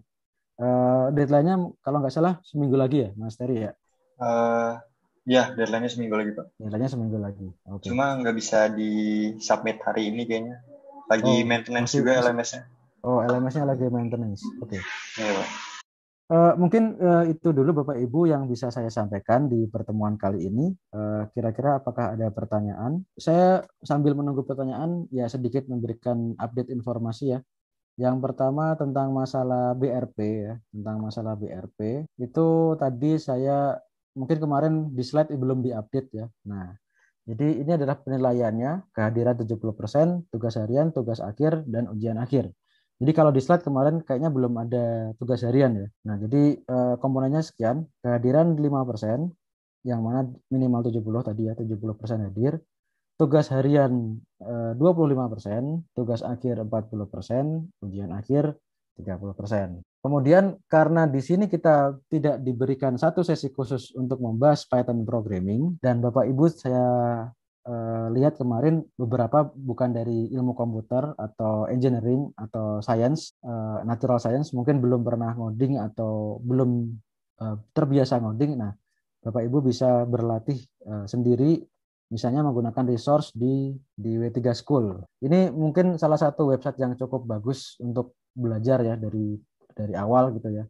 Deadline-nya kalau nggak salah seminggu lagi ya, Mas Terry ya. Eh, ya, deadline-nya seminggu lagi, Pak. Deadline-nya seminggu lagi. Oke. Cuma nggak bisa di submit hari ini kayaknya. Lagi Oh, maintenance masih juga masih. LMS-nya. Oh, LMS-nya lagi maintenance. Oke. Iya, Pak. Mungkin itu dulu Bapak Ibu yang bisa saya sampaikan di pertemuan kali ini. Kira-kira apakah ada pertanyaan? Saya sambil menunggu pertanyaan ya sedikit memberikan update informasi ya. Yang pertama tentang masalah BRP ya, tentang masalah BRP itu tadi saya mungkin kemarin di slide belum diupdate ya. Nah, jadi ini adalah penilaiannya, kehadiran 70%, tugas harian, tugas akhir, dan ujian akhir. Jadi kalau di slide kemarin kayaknya belum ada tugas harian ya. Nah, jadi komponennya sekian, kehadiran 5%, yang mana minimal 70 tadi ya, 70% hadir. Tugas harian 25%, tugas akhir 40%, ujian akhir 30%. Kemudian karena di sini kita tidak diberikan satu sesi khusus untuk membahas Python programming dan Bapak Ibu saya lihat kemarin beberapa bukan dari ilmu komputer atau engineering atau science, natural science mungkin belum pernah ngoding atau belum terbiasa ngoding. Nah, Bapak Ibu bisa berlatih sendiri misalnya menggunakan resource di W3 School. Ini mungkin salah satu website yang cukup bagus untuk belajar ya dari awal gitu ya.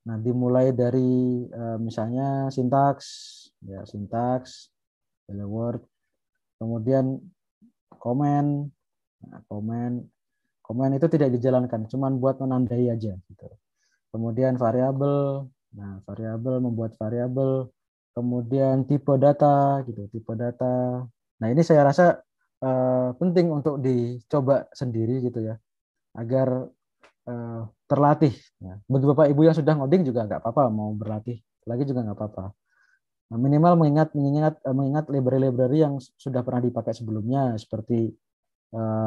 Nah, dimulai dari misalnya sintaks, ya sintaks, hello world, kemudian komen, nah, komen itu tidak dijalankan, cuman buat menandai aja gitu. Kemudian variabel, nah variabel membuat variabel, kemudian tipe data gitu, tipe data. Nah ini saya rasa penting untuk dicoba sendiri gitu ya, agar terlatih. Nah, bagi Bapak Ibu yang sudah ngoding juga nggak apa-apa, mau berlatih lagi juga nggak apa-apa. Nah, minimal mengingat library-library yang sudah pernah dipakai sebelumnya seperti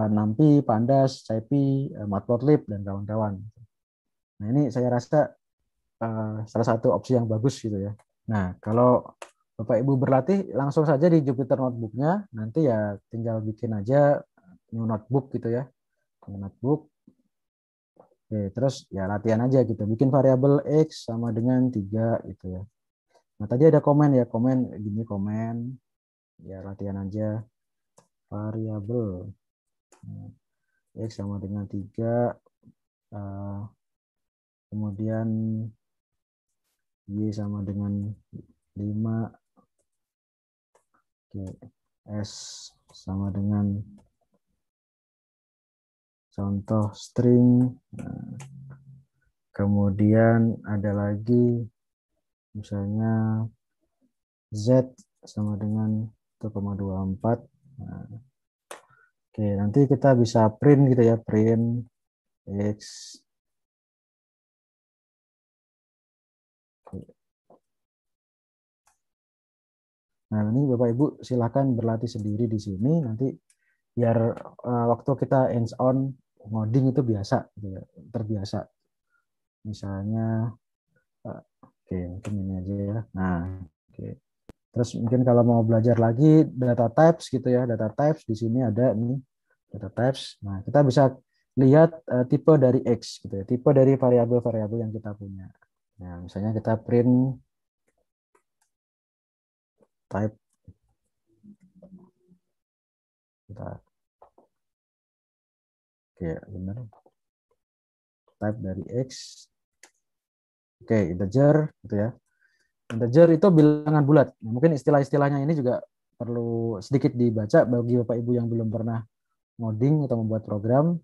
NumPy, Pandas, SciPy, Matplotlib dan kawan-kawan. Nah ini saya rasa salah satu opsi yang bagus gitu ya. Nah kalau Bapak Ibu berlatih langsung saja di Jupyter Notebook-nya, nanti ya tinggal bikin aja new notebook gitu ya, new notebook. Oke, terus ya latihan aja gitu, bikin variabel X sama dengan 3 gitu ya. Nah tadi ada komen ya, komen gini komen, ya latihan aja variabel X sama dengan 3, kemudian Y sama dengan 5, S sama dengan contoh string. Nah, kemudian ada lagi misalnya Z sama dengan 1,24. Nah, oke, nanti kita bisa print gitu ya, print X. Nah, ini Bapak Ibu silakan berlatih sendiri di sini nanti biar waktu kita hands on ngoding itu biasa gitu ya, terbiasa. Misalnya oke, mungkin ini aja ya. Nah, oke. Terus mungkin kalau mau belajar lagi data types gitu ya, data types di sini ada nih data types. Nah, kita bisa lihat tipe dari X gitu ya, tipe dari variabel-variabel yang kita punya. Nah, misalnya kita print type, kita oke benar, type dari X. Oke, integer gitu ya. Integer itu bilangan bulat. Nah, mungkin istilah-istilahnya ini juga perlu sedikit dibaca bagi Bapak Ibu yang belum pernah ngoding atau membuat program.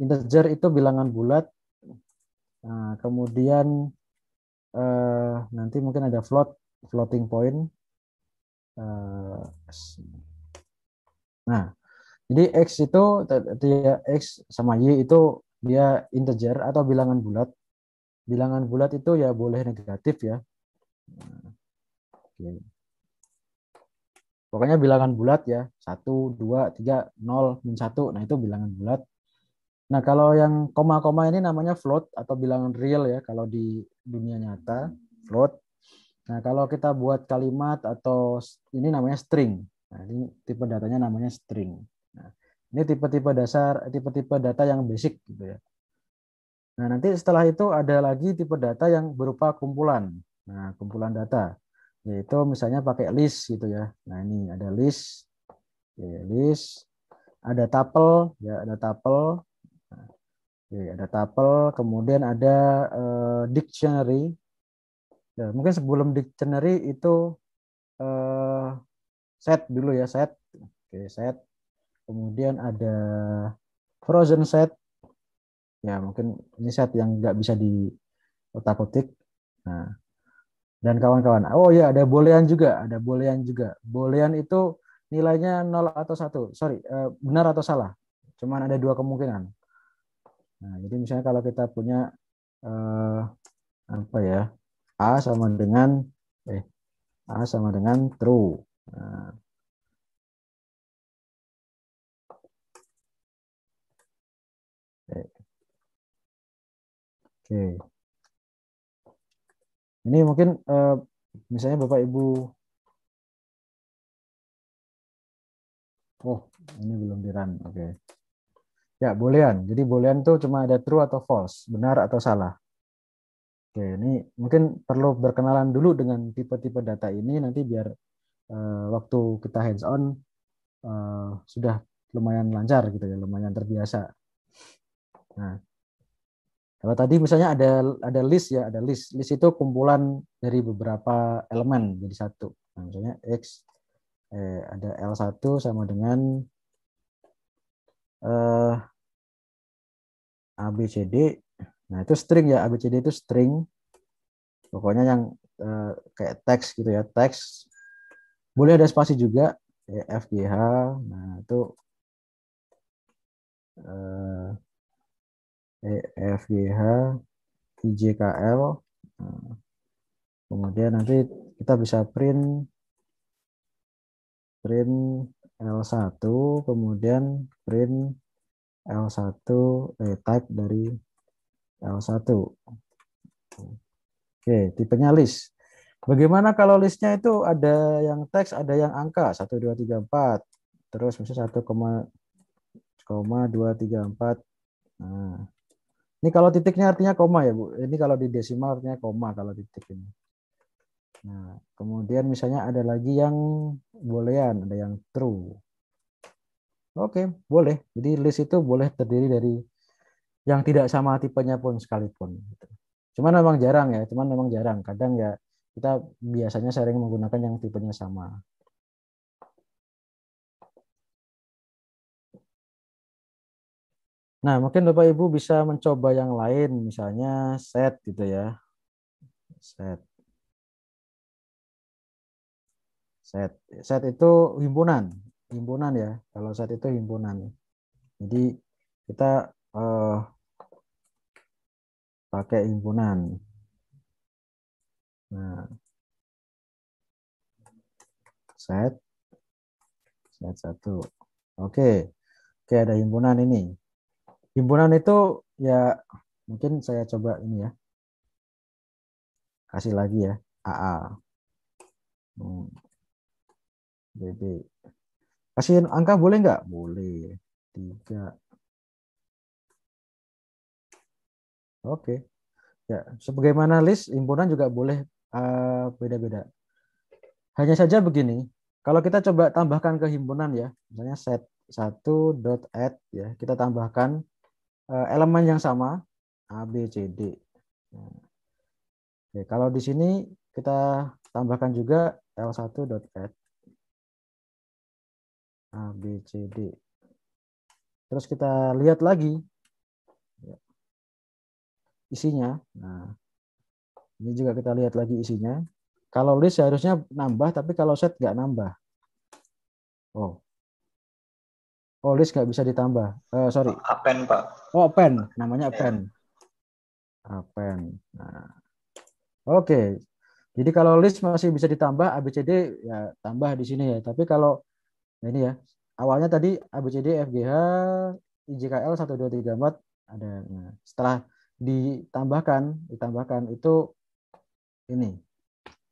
Integer itu bilangan bulat. Nah, kemudian nanti mungkin ada floating point. Nah, jadi X itu dia X sama Y itu dia integer atau bilangan bulat. bilangan bulat itu ya boleh negatif ya. Oke. Pokoknya bilangan bulat ya, 1, 2, 3, 0, -1. Nah, itu bilangan bulat. Nah, kalau yang koma-koma ini namanya float atau bilangan real ya, kalau di dunia nyata, float. Nah, kalau kita buat kalimat atau ini namanya string. Nah, ini tipe datanya namanya string. Nah, ini tipe-tipe dasar, tipe-tipe data yang basic gitu ya. Nah, nanti setelah itu ada lagi tipe data yang berupa kumpulan. Nah, kumpulan data yaitu misalnya pakai list gitu ya. Nah, ini ada list, oke, list, ada tuple ya, ada tuple. Nah, oke, ada tuple, kemudian ada dictionary. Ya, mungkin sebelum dictionary itu eh, set dulu ya, set. Oke, set. Kemudian ada frozen set. Ya, mungkin ini set yang nggak bisa di otak-atik. Nah, dan kawan-kawan. Oh ya, ada boolean juga, ada boolean juga. Boolean itu nilainya 0 atau 1. Sorry, benar atau salah. Cuman ada dua kemungkinan. Nah, jadi misalnya kalau kita punya eh, apa ya? A sama dengan eh A sama dengan true. Nah, oke. Oke. Ini mungkin misalnya Bapak Ibu, oh ini belum di run. Oke. Ya, boolean. Jadi boolean itu cuma ada true atau false, benar atau salah. Oke, ini mungkin perlu berkenalan dulu dengan tipe-tipe data ini nanti biar waktu kita hands on sudah lumayan lancar gitu ya, lumayan terbiasa. Nah, kalau tadi misalnya ada list ya, ada list. List itu kumpulan dari beberapa elemen jadi satu. Nah, misalnya X ada L1 sama dengan eh, A B C D. Nah, itu string ya, A B C D itu string. Pokoknya yang kayak teks gitu ya, teks. Boleh ada spasi juga, F G H. Nah, itu F G H I J K L. Nah, kemudian nanti kita bisa print print L1, kemudian print L1 type dari L1. Oke, tipenya list. Bagaimana kalau listnya itu ada yang teks, ada yang angka 1, 2, 3, 4. Terus misalnya 1,2, 3, 4. Nah, ini kalau titiknya artinya koma ya, Bu. Ini kalau di desimal artinya koma kalau titik ini. Nah, kemudian misalnya ada lagi yang boolean, ada yang true. Oke, boleh. Jadi list itu boleh terdiri dari yang tidak sama tipenya pun sekalipun. Gitu. Cuman memang jarang ya, cuman memang jarang. Kadang ya kita biasanya sering menggunakan yang tipenya sama. Nah, mungkin Bapak Ibu bisa mencoba yang lain, misalnya set gitu ya. Set. Set. Set itu himpunan. Himpunan ya. Kalau set itu himpunan. Jadi kita eh, pakai himpunan. Nah, set, set satu. Oke. Oke, ada himpunan ini. Himpunan itu ya mungkin saya coba ini ya. Kasih lagi ya. AA. Hmm, BB. Kasih angka boleh nggak? Boleh. 3. Oke. Ya, sebagaimana list, himpunan juga boleh beda-beda. Hanya saja begini, kalau kita coba tambahkan ke himpunan ya, misalnya set 1.add ya, kita tambahkan elemen yang sama A, B, C, D. Nah, oke, kalau di sini kita tambahkan juga L1.add A, B, C, D. Terus kita lihat lagi ya, isinya. Nah, ini juga kita lihat lagi isinya. Kalau list harusnya nambah, tapi kalau set nggak nambah. Oh, oh list nggak bisa ditambah. Sorry. Apen, Pak. Oh, append, namanya Ya. append. append. Nah, oke. Jadi kalau list masih bisa ditambah ABCD ya tambah di sini ya. Tapi kalau ini ya awalnya tadi ABCD FGH IJKL 1 2 3 4 ada. Nah, setelah ditambahkan itu ini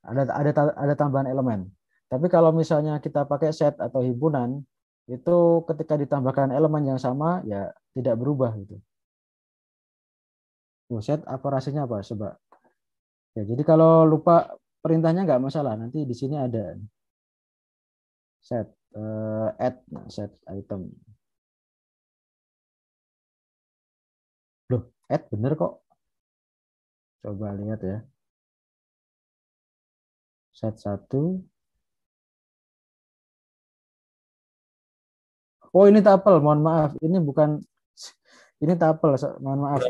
ada tambahan elemen. Tapi kalau misalnya kita pakai set atau himpunan itu ketika ditambahkan elemen yang sama ya tidak berubah gitu. Set operasinya apa? Coba. Ya, jadi kalau lupa perintahnya nggak masalah. Nanti di sini ada set add set item. Loh, add bener kok. Coba lihat ya. Set 1. Oh, ini tapel. Mohon maaf. Ini bukan ini tapel. Mohon maaf.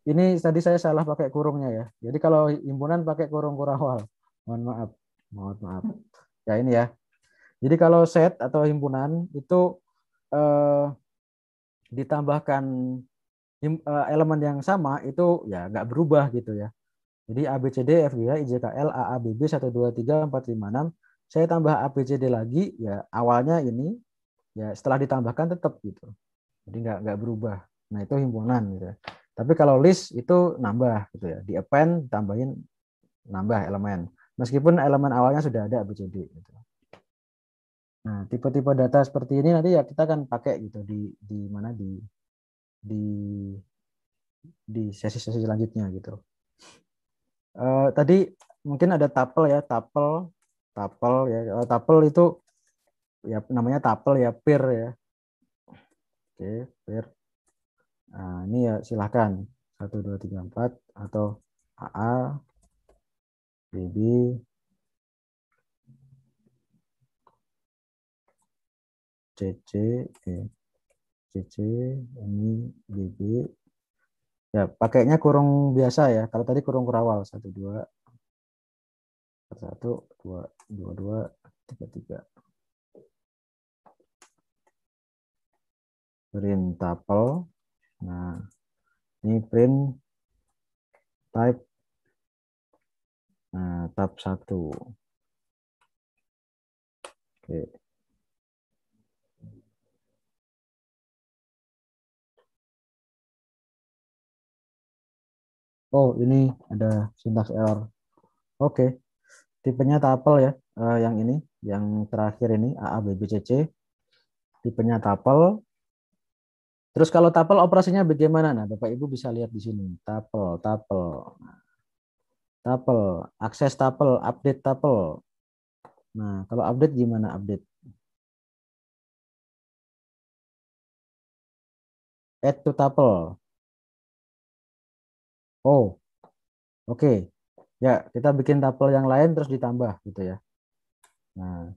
Ini tadi saya salah pakai kurungnya ya. Jadi kalau himpunan pakai kurung kurawal. Mohon maaf. Mohon maaf. Ya ini ya. Jadi kalau set atau himpunan itu eh, ditambahkan elemen yang sama itu ya nggak berubah gitu ya. Jadi A B C D F G H I J K L A A B B 1 2 3 4 5 6 saya tambah A B C D lagi ya awalnya ini ya setelah ditambahkan tetap gitu. Jadi nggak berubah. Nah itu himpunan gitu. Tapi kalau list itu nambah gitu ya. Di append tambahin nambah elemen. Meskipun elemen awalnya sudah ada A B C D gitu. Nah tipe-tipe data seperti ini nanti ya kita akan pakai gitu di mana di di sesi-sesi selanjutnya gitu. Tadi mungkin ada tapel ya, tapel ya. Tapel itu ya namanya tapel ya, peer ya. Oke, peer. Nah, ini ya silahkan 1 2 3 4 atau AA, BB, CC, CC, ini BB. Ya, pakainya kurung biasa ya. Kalau tadi kurung kurawal 1 2 1 2 2 2 3 3. Print tapel. Nah, ini print type. Nah, tab 1. Oke. Oh, ini ada syntax error. Oke, tipenya tapel ya. Yang ini, yang terakhir ini AABBCC. Tipenya tapel. Terus kalau tapel operasinya bagaimana? Nah, Bapak Ibu bisa lihat di sini. Tapel, akses tapel, update tapel. Nah, kalau update gimana update? Add to tapel. Oh, oke. Ya, kita bikin tapel yang lain terus ditambah gitu ya. Nah,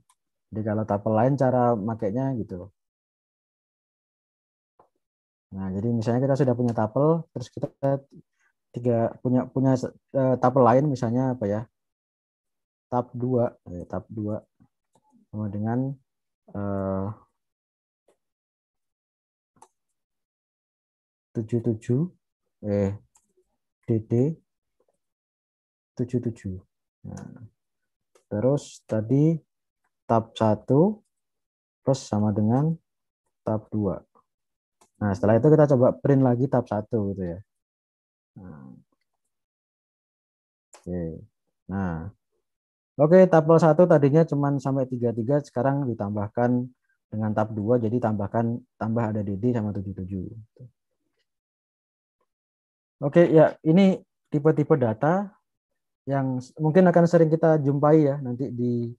jadi kalau tapel lain cara makainya gitu. Nah, jadi misalnya kita sudah punya tapel, terus kita tiga punya punya tapel lain misalnya apa ya? Tab 2 sama dengan eh, 77 DD 77. Nah, terus tadi tab 1 plus sama dengan tab 2. Nah, setelah itu kita coba print lagi tab 1 gitu ya. Nah, oke. Nah, oke, tabel 1 tadinya cuma sampai 33, sekarang ditambahkan dengan tab 2 jadi tambah ada DD sama 77. Oke, ya ini tipe-tipe data yang mungkin akan sering kita jumpai ya nanti di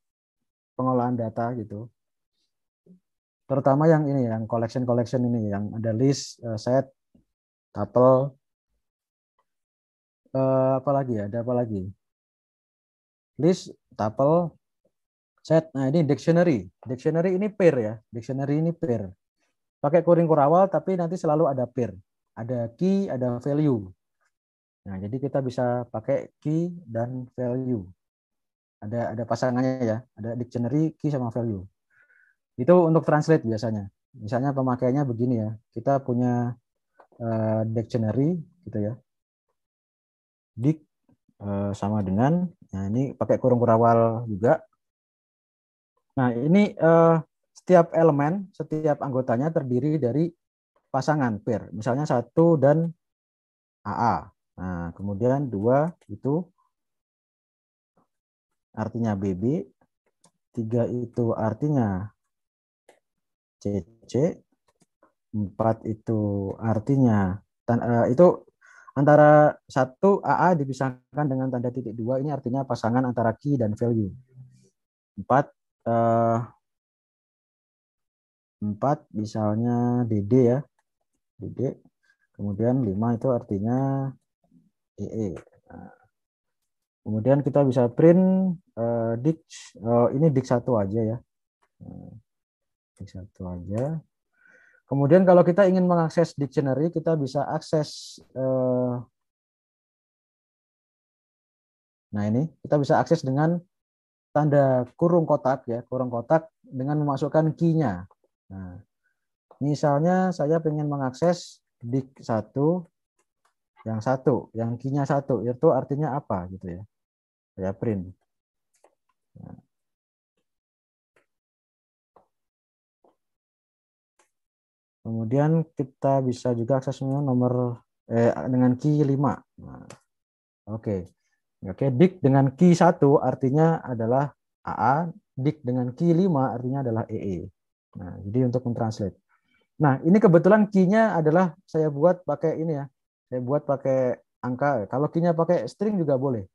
pengolahan data gitu. Terutama yang ini yang collection ini yang ada list, set, tuple, apa lagi ya? Ada apa lagi? List, tuple, set. Nah, ini dictionary. Dictionary ini pair ya. Dictionary ini pair. Pakai kuring kurawal tapi nanti selalu ada pair. Ada key, ada value. Nah, jadi kita bisa pakai key dan value. Ada pasangannya ya. Ada dictionary, key sama value. Itu untuk translate biasanya. Misalnya pemakaiannya begini ya. Kita punya dictionary gitu ya. dik sama dengan, nah ini pakai kurung kurawal juga. Nah ini setiap elemen, setiap anggotanya terdiri dari pasangan pair, misalnya 1 dan AA. Nah kemudian 2 itu artinya BB, 3 itu artinya CC, 4 itu artinya itu antara 1 AA dipisahkan dengan tanda titik 2, ini artinya pasangan antara key dan value. 4 misalnya DD ya, DD. Kemudian 5 itu artinya EE. Nah, kemudian kita bisa print dik ini dik 1 aja ya. Dik 1 aja. Kemudian kalau kita ingin mengakses dictionary, kita bisa akses nah ini kita bisa akses dengan tanda kurung kotak ya, kurung kotak dengan memasukkan key-nya. Nah, misalnya saya ingin mengakses dik 1 yang key-nya 1, itu artinya apa gitu ya. Saya print. Nah, kemudian kita bisa juga akses nomor dengan key 5. Nah, oke. Oke, dik dengan key 1 artinya adalah AA, dik dengan key 5 artinya adalah EE. Nah, jadi untuk mentranslate. Nah, ini kebetulan key-nya adalah saya buat pakai ini ya. Saya buat pakai angka. Kalau key-nya pakai string juga boleh.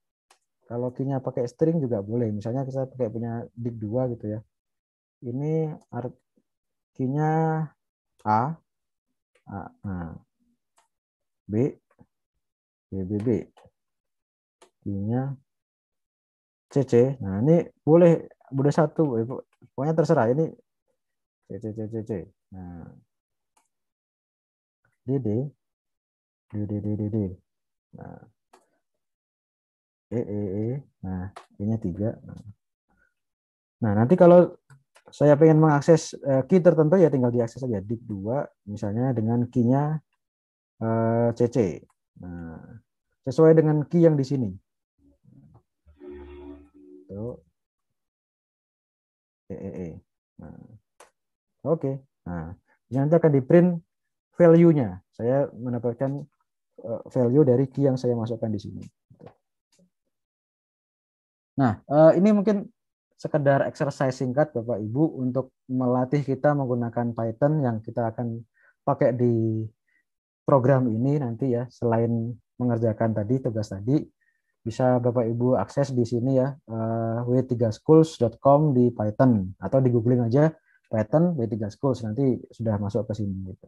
Kalau key-nya pakai string juga boleh. Misalnya kita pakai punya dik 2 gitu ya. Ini key-nya A, nah, B, B. Key-nya CC. Nah, ini boleh 1. Pokoknya terserah. Ini C. Nah, DD. Nah, E. Nah, E-nya 3. Nah, nanti kalau saya pengen mengakses key tertentu ya tinggal diakses saja dik 2 misalnya dengan key-nya CC. Nah, sesuai dengan key yang di sini. Tuh. E. Nah, oke. Nah, nanti akan di print value-nya. Saya mendapatkan value dari key yang saya masukkan di sini. Nah, ini mungkin sekedar exercise singkat Bapak Ibu untuk melatih kita menggunakan Python yang kita akan pakai di program ini nanti ya. Selain mengerjakan tadi tugas tadi, bisa Bapak Ibu akses di sini ya, w3schools.com di Python atau di googling aja Python W3 Schools, nanti sudah masuk ke sini gitu.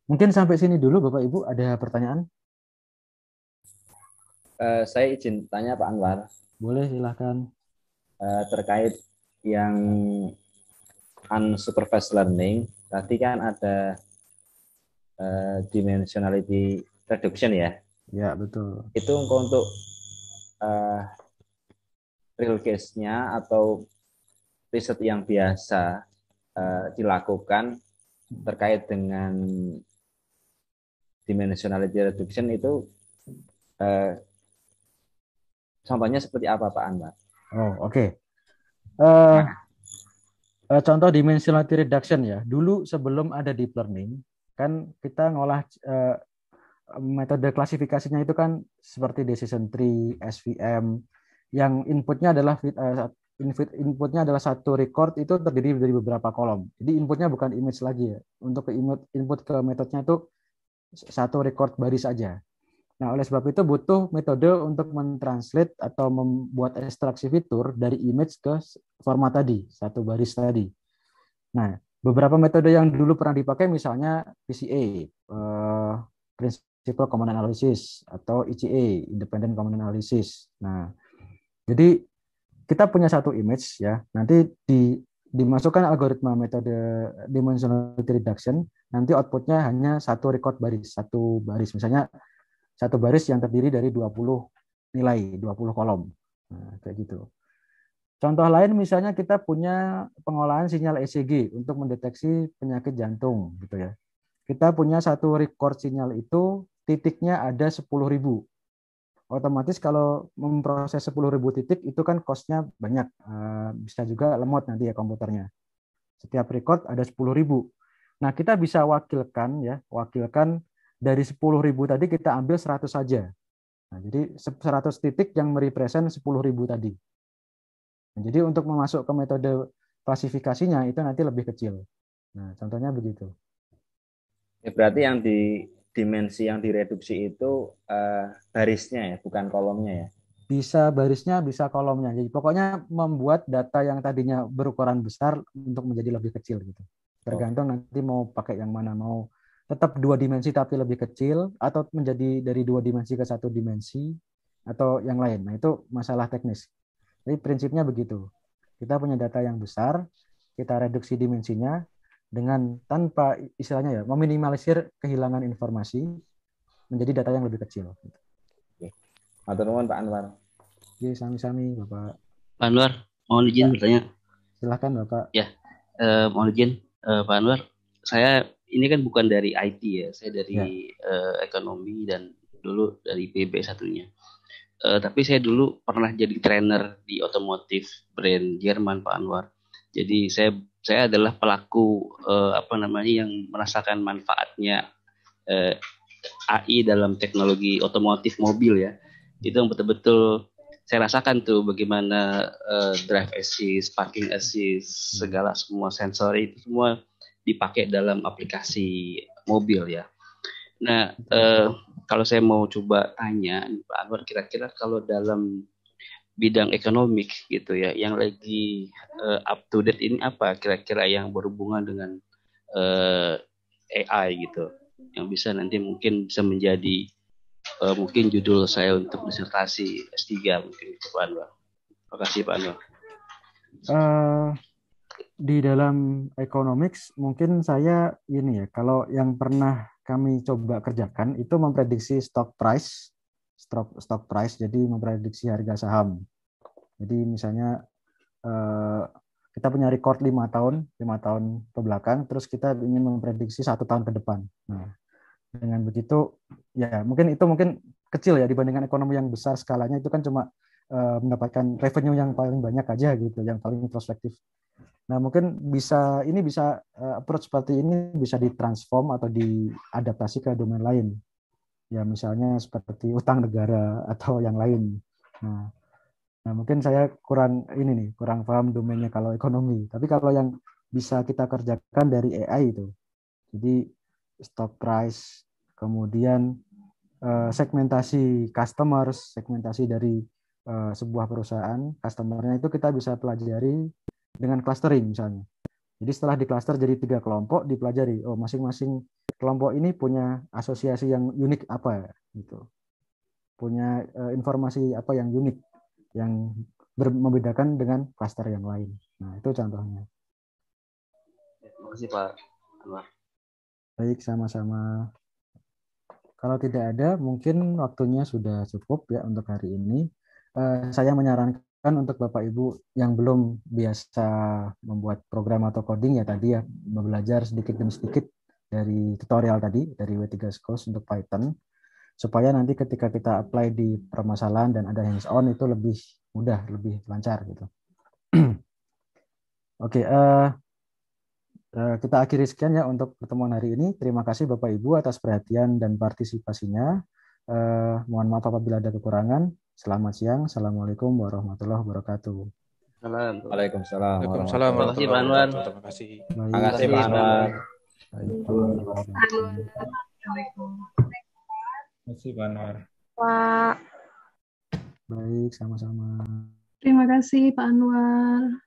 Mungkin sampai sini dulu Bapak Ibu, ada pertanyaan? Saya izin tanya Pak Anwar. Boleh, silahkan. Terkait yang unsupervised learning, tadi kan ada dimensionality reduction ya. Ya, betul. Itu untuk real case-nya atau riset yang biasa dilakukan terkait dengan dimensionality reduction itu contohnya seperti apa Pak Anwar? Oh, oke. Contoh dimensionality reduction ya. Dulu sebelum ada deep learning, kan kita ngolah metode klasifikasinya itu kan seperti decision tree, SVM, yang inputnya adalah satu record itu terdiri dari beberapa kolom. Jadi inputnya bukan image lagi ya. Untuk input ke metodenya itu satu record baris saja. Nah, oleh sebab itu butuh metode untuk mentranslate atau membuat ekstraksi fitur dari image ke format tadi, satu baris tadi. Nah, beberapa metode yang dulu pernah dipakai misalnya PCA, Principal Component Analysis, atau ICA, Independent Component Analysis. Nah, jadi kita punya satu image ya, nanti dimasukkan algoritma metode dimensionality reduction, nanti outputnya hanya satu record baris, satu baris. Misalnya satu baris yang terdiri dari 20 nilai, 20 kolom. Nah, kayak gitu. Contoh lain misalnya kita punya pengolahan sinyal ECG untuk mendeteksi penyakit jantung gitu ya. kita punya satu record sinyal itu titiknya ada 10.000. Otomatis kalau memproses 10.000 titik itu kan cost-nya banyak. Bisa juga lemot nanti ya komputernya. Setiap record ada 10.000. Nah, kita bisa wakilkan dari 10.000 tadi kita ambil 100 saja. Nah, jadi 100 titik yang merepresent 10.000 tadi. Nah, jadi untuk memasuk ke metode klasifikasinya itu nanti lebih kecil. Nah, contohnya begitu. Ya, berarti yang di dimensi yang direduksi itu barisnya ya, bukan kolomnya ya. Bisa barisnya, bisa kolomnya. Jadi pokoknya membuat data yang tadinya berukuran besar untuk menjadi lebih kecil gitu. Tergantung nanti mau pakai yang mana, mau tetap 2 dimensi tapi lebih kecil atau menjadi dari 2 dimensi ke 1 dimensi atau yang lain. Nah, itu masalah teknis. Jadi prinsipnya begitu. Kita punya data yang besar, kita reduksi dimensinya dengan tanpa istilahnya ya meminimalisir kehilangan informasi menjadi data yang lebih kecil. Matur nuwun Pak Anwar. Oke, sami-sami Bapak. Pak Anwar, mohon izin bertanya. Silahkan Bapak. Ya, mohon izin Pak Anwar. Saya ini kan bukan dari IT ya, saya dari ekonomi dan dulu dari PB satunya. Tapi saya dulu pernah jadi trainer di otomotif brand Jerman Pak Anwar. Jadi saya adalah pelaku yang merasakan manfaatnya AI dalam teknologi otomotif mobil ya. Itu yang betul-betul saya rasakan tuh bagaimana drive assist, parking assist, segala semua sensor itu semua dipakai dalam aplikasi mobil ya. Nah, kalau saya mau coba tanya Pak Anwar, kira-kira kalau dalam bidang ekonomik gitu ya, yang lagi up to date ini apa kira-kira yang berhubungan dengan AI gitu, yang bisa nanti mungkin bisa menjadi mungkin judul saya untuk disertasi S3 mungkin itu Pak Anwar. Terima kasih Pak Anwar. Di dalam economics mungkin saya ini ya, kalau yang pernah kami coba kerjakan itu memprediksi stock price, jadi memprediksi harga saham. Jadi misalnya kita punya record 5 tahun ke belakang, terus kita ingin memprediksi 1 tahun ke depan. Nah, dengan begitu ya mungkin kecil ya dibandingkan ekonomi yang besar skalanya, itu kan cuma mendapatkan revenue yang paling banyak aja gitu, yang paling prospektif. Nah, mungkin bisa approach seperti ini bisa ditransform atau diadaptasi ke domain lain. Ya, misalnya seperti utang negara atau yang lain. Nah, mungkin saya kurang paham domainnya kalau ekonomi. Tapi kalau yang bisa kita kerjakan dari AI itu. Jadi stock price, kemudian segmentasi customers, segmentasi dari sebuah perusahaan, customernya itu kita bisa pelajari dengan clustering misalnya. Jadi setelah di-cluster jadi 3 kelompok, dipelajari, oh masing-masing kelompok ini punya asosiasi yang unik apa gitu. Punya informasi apa yang unik, yang membedakan dengan cluster yang lain. Nah, itu contohnya. Terima kasih Pak Anwar. Baik, sama-sama. Kalau tidak ada, mungkin waktunya sudah cukup ya untuk hari ini. Saya menyarankan untuk Bapak Ibu yang belum biasa membuat program atau coding ya tadi ya, belajar sedikit demi sedikit dari tutorial tadi, dari W3 Schools untuk Python, supaya nanti ketika kita apply di permasalahan dan ada hands-on itu lebih mudah, lebih lancar gitu. Oke, kita akhiri sekian ya untuk pertemuan hari ini. Terima kasih Bapak Ibu atas perhatian dan partisipasinya. Mohon maaf apabila ada kekurangan. Selamat siang. Assalamualaikum warahmatullahi wabarakatuh. Waalaikumsalam. Waalaikumsalam Terima kasih Pak Anwar. Terima kasih. Terima kasih Pak Anwar. Terima kasih Pak Anwar. Pak. Baik, sama-sama. Terima kasih Pak Anwar.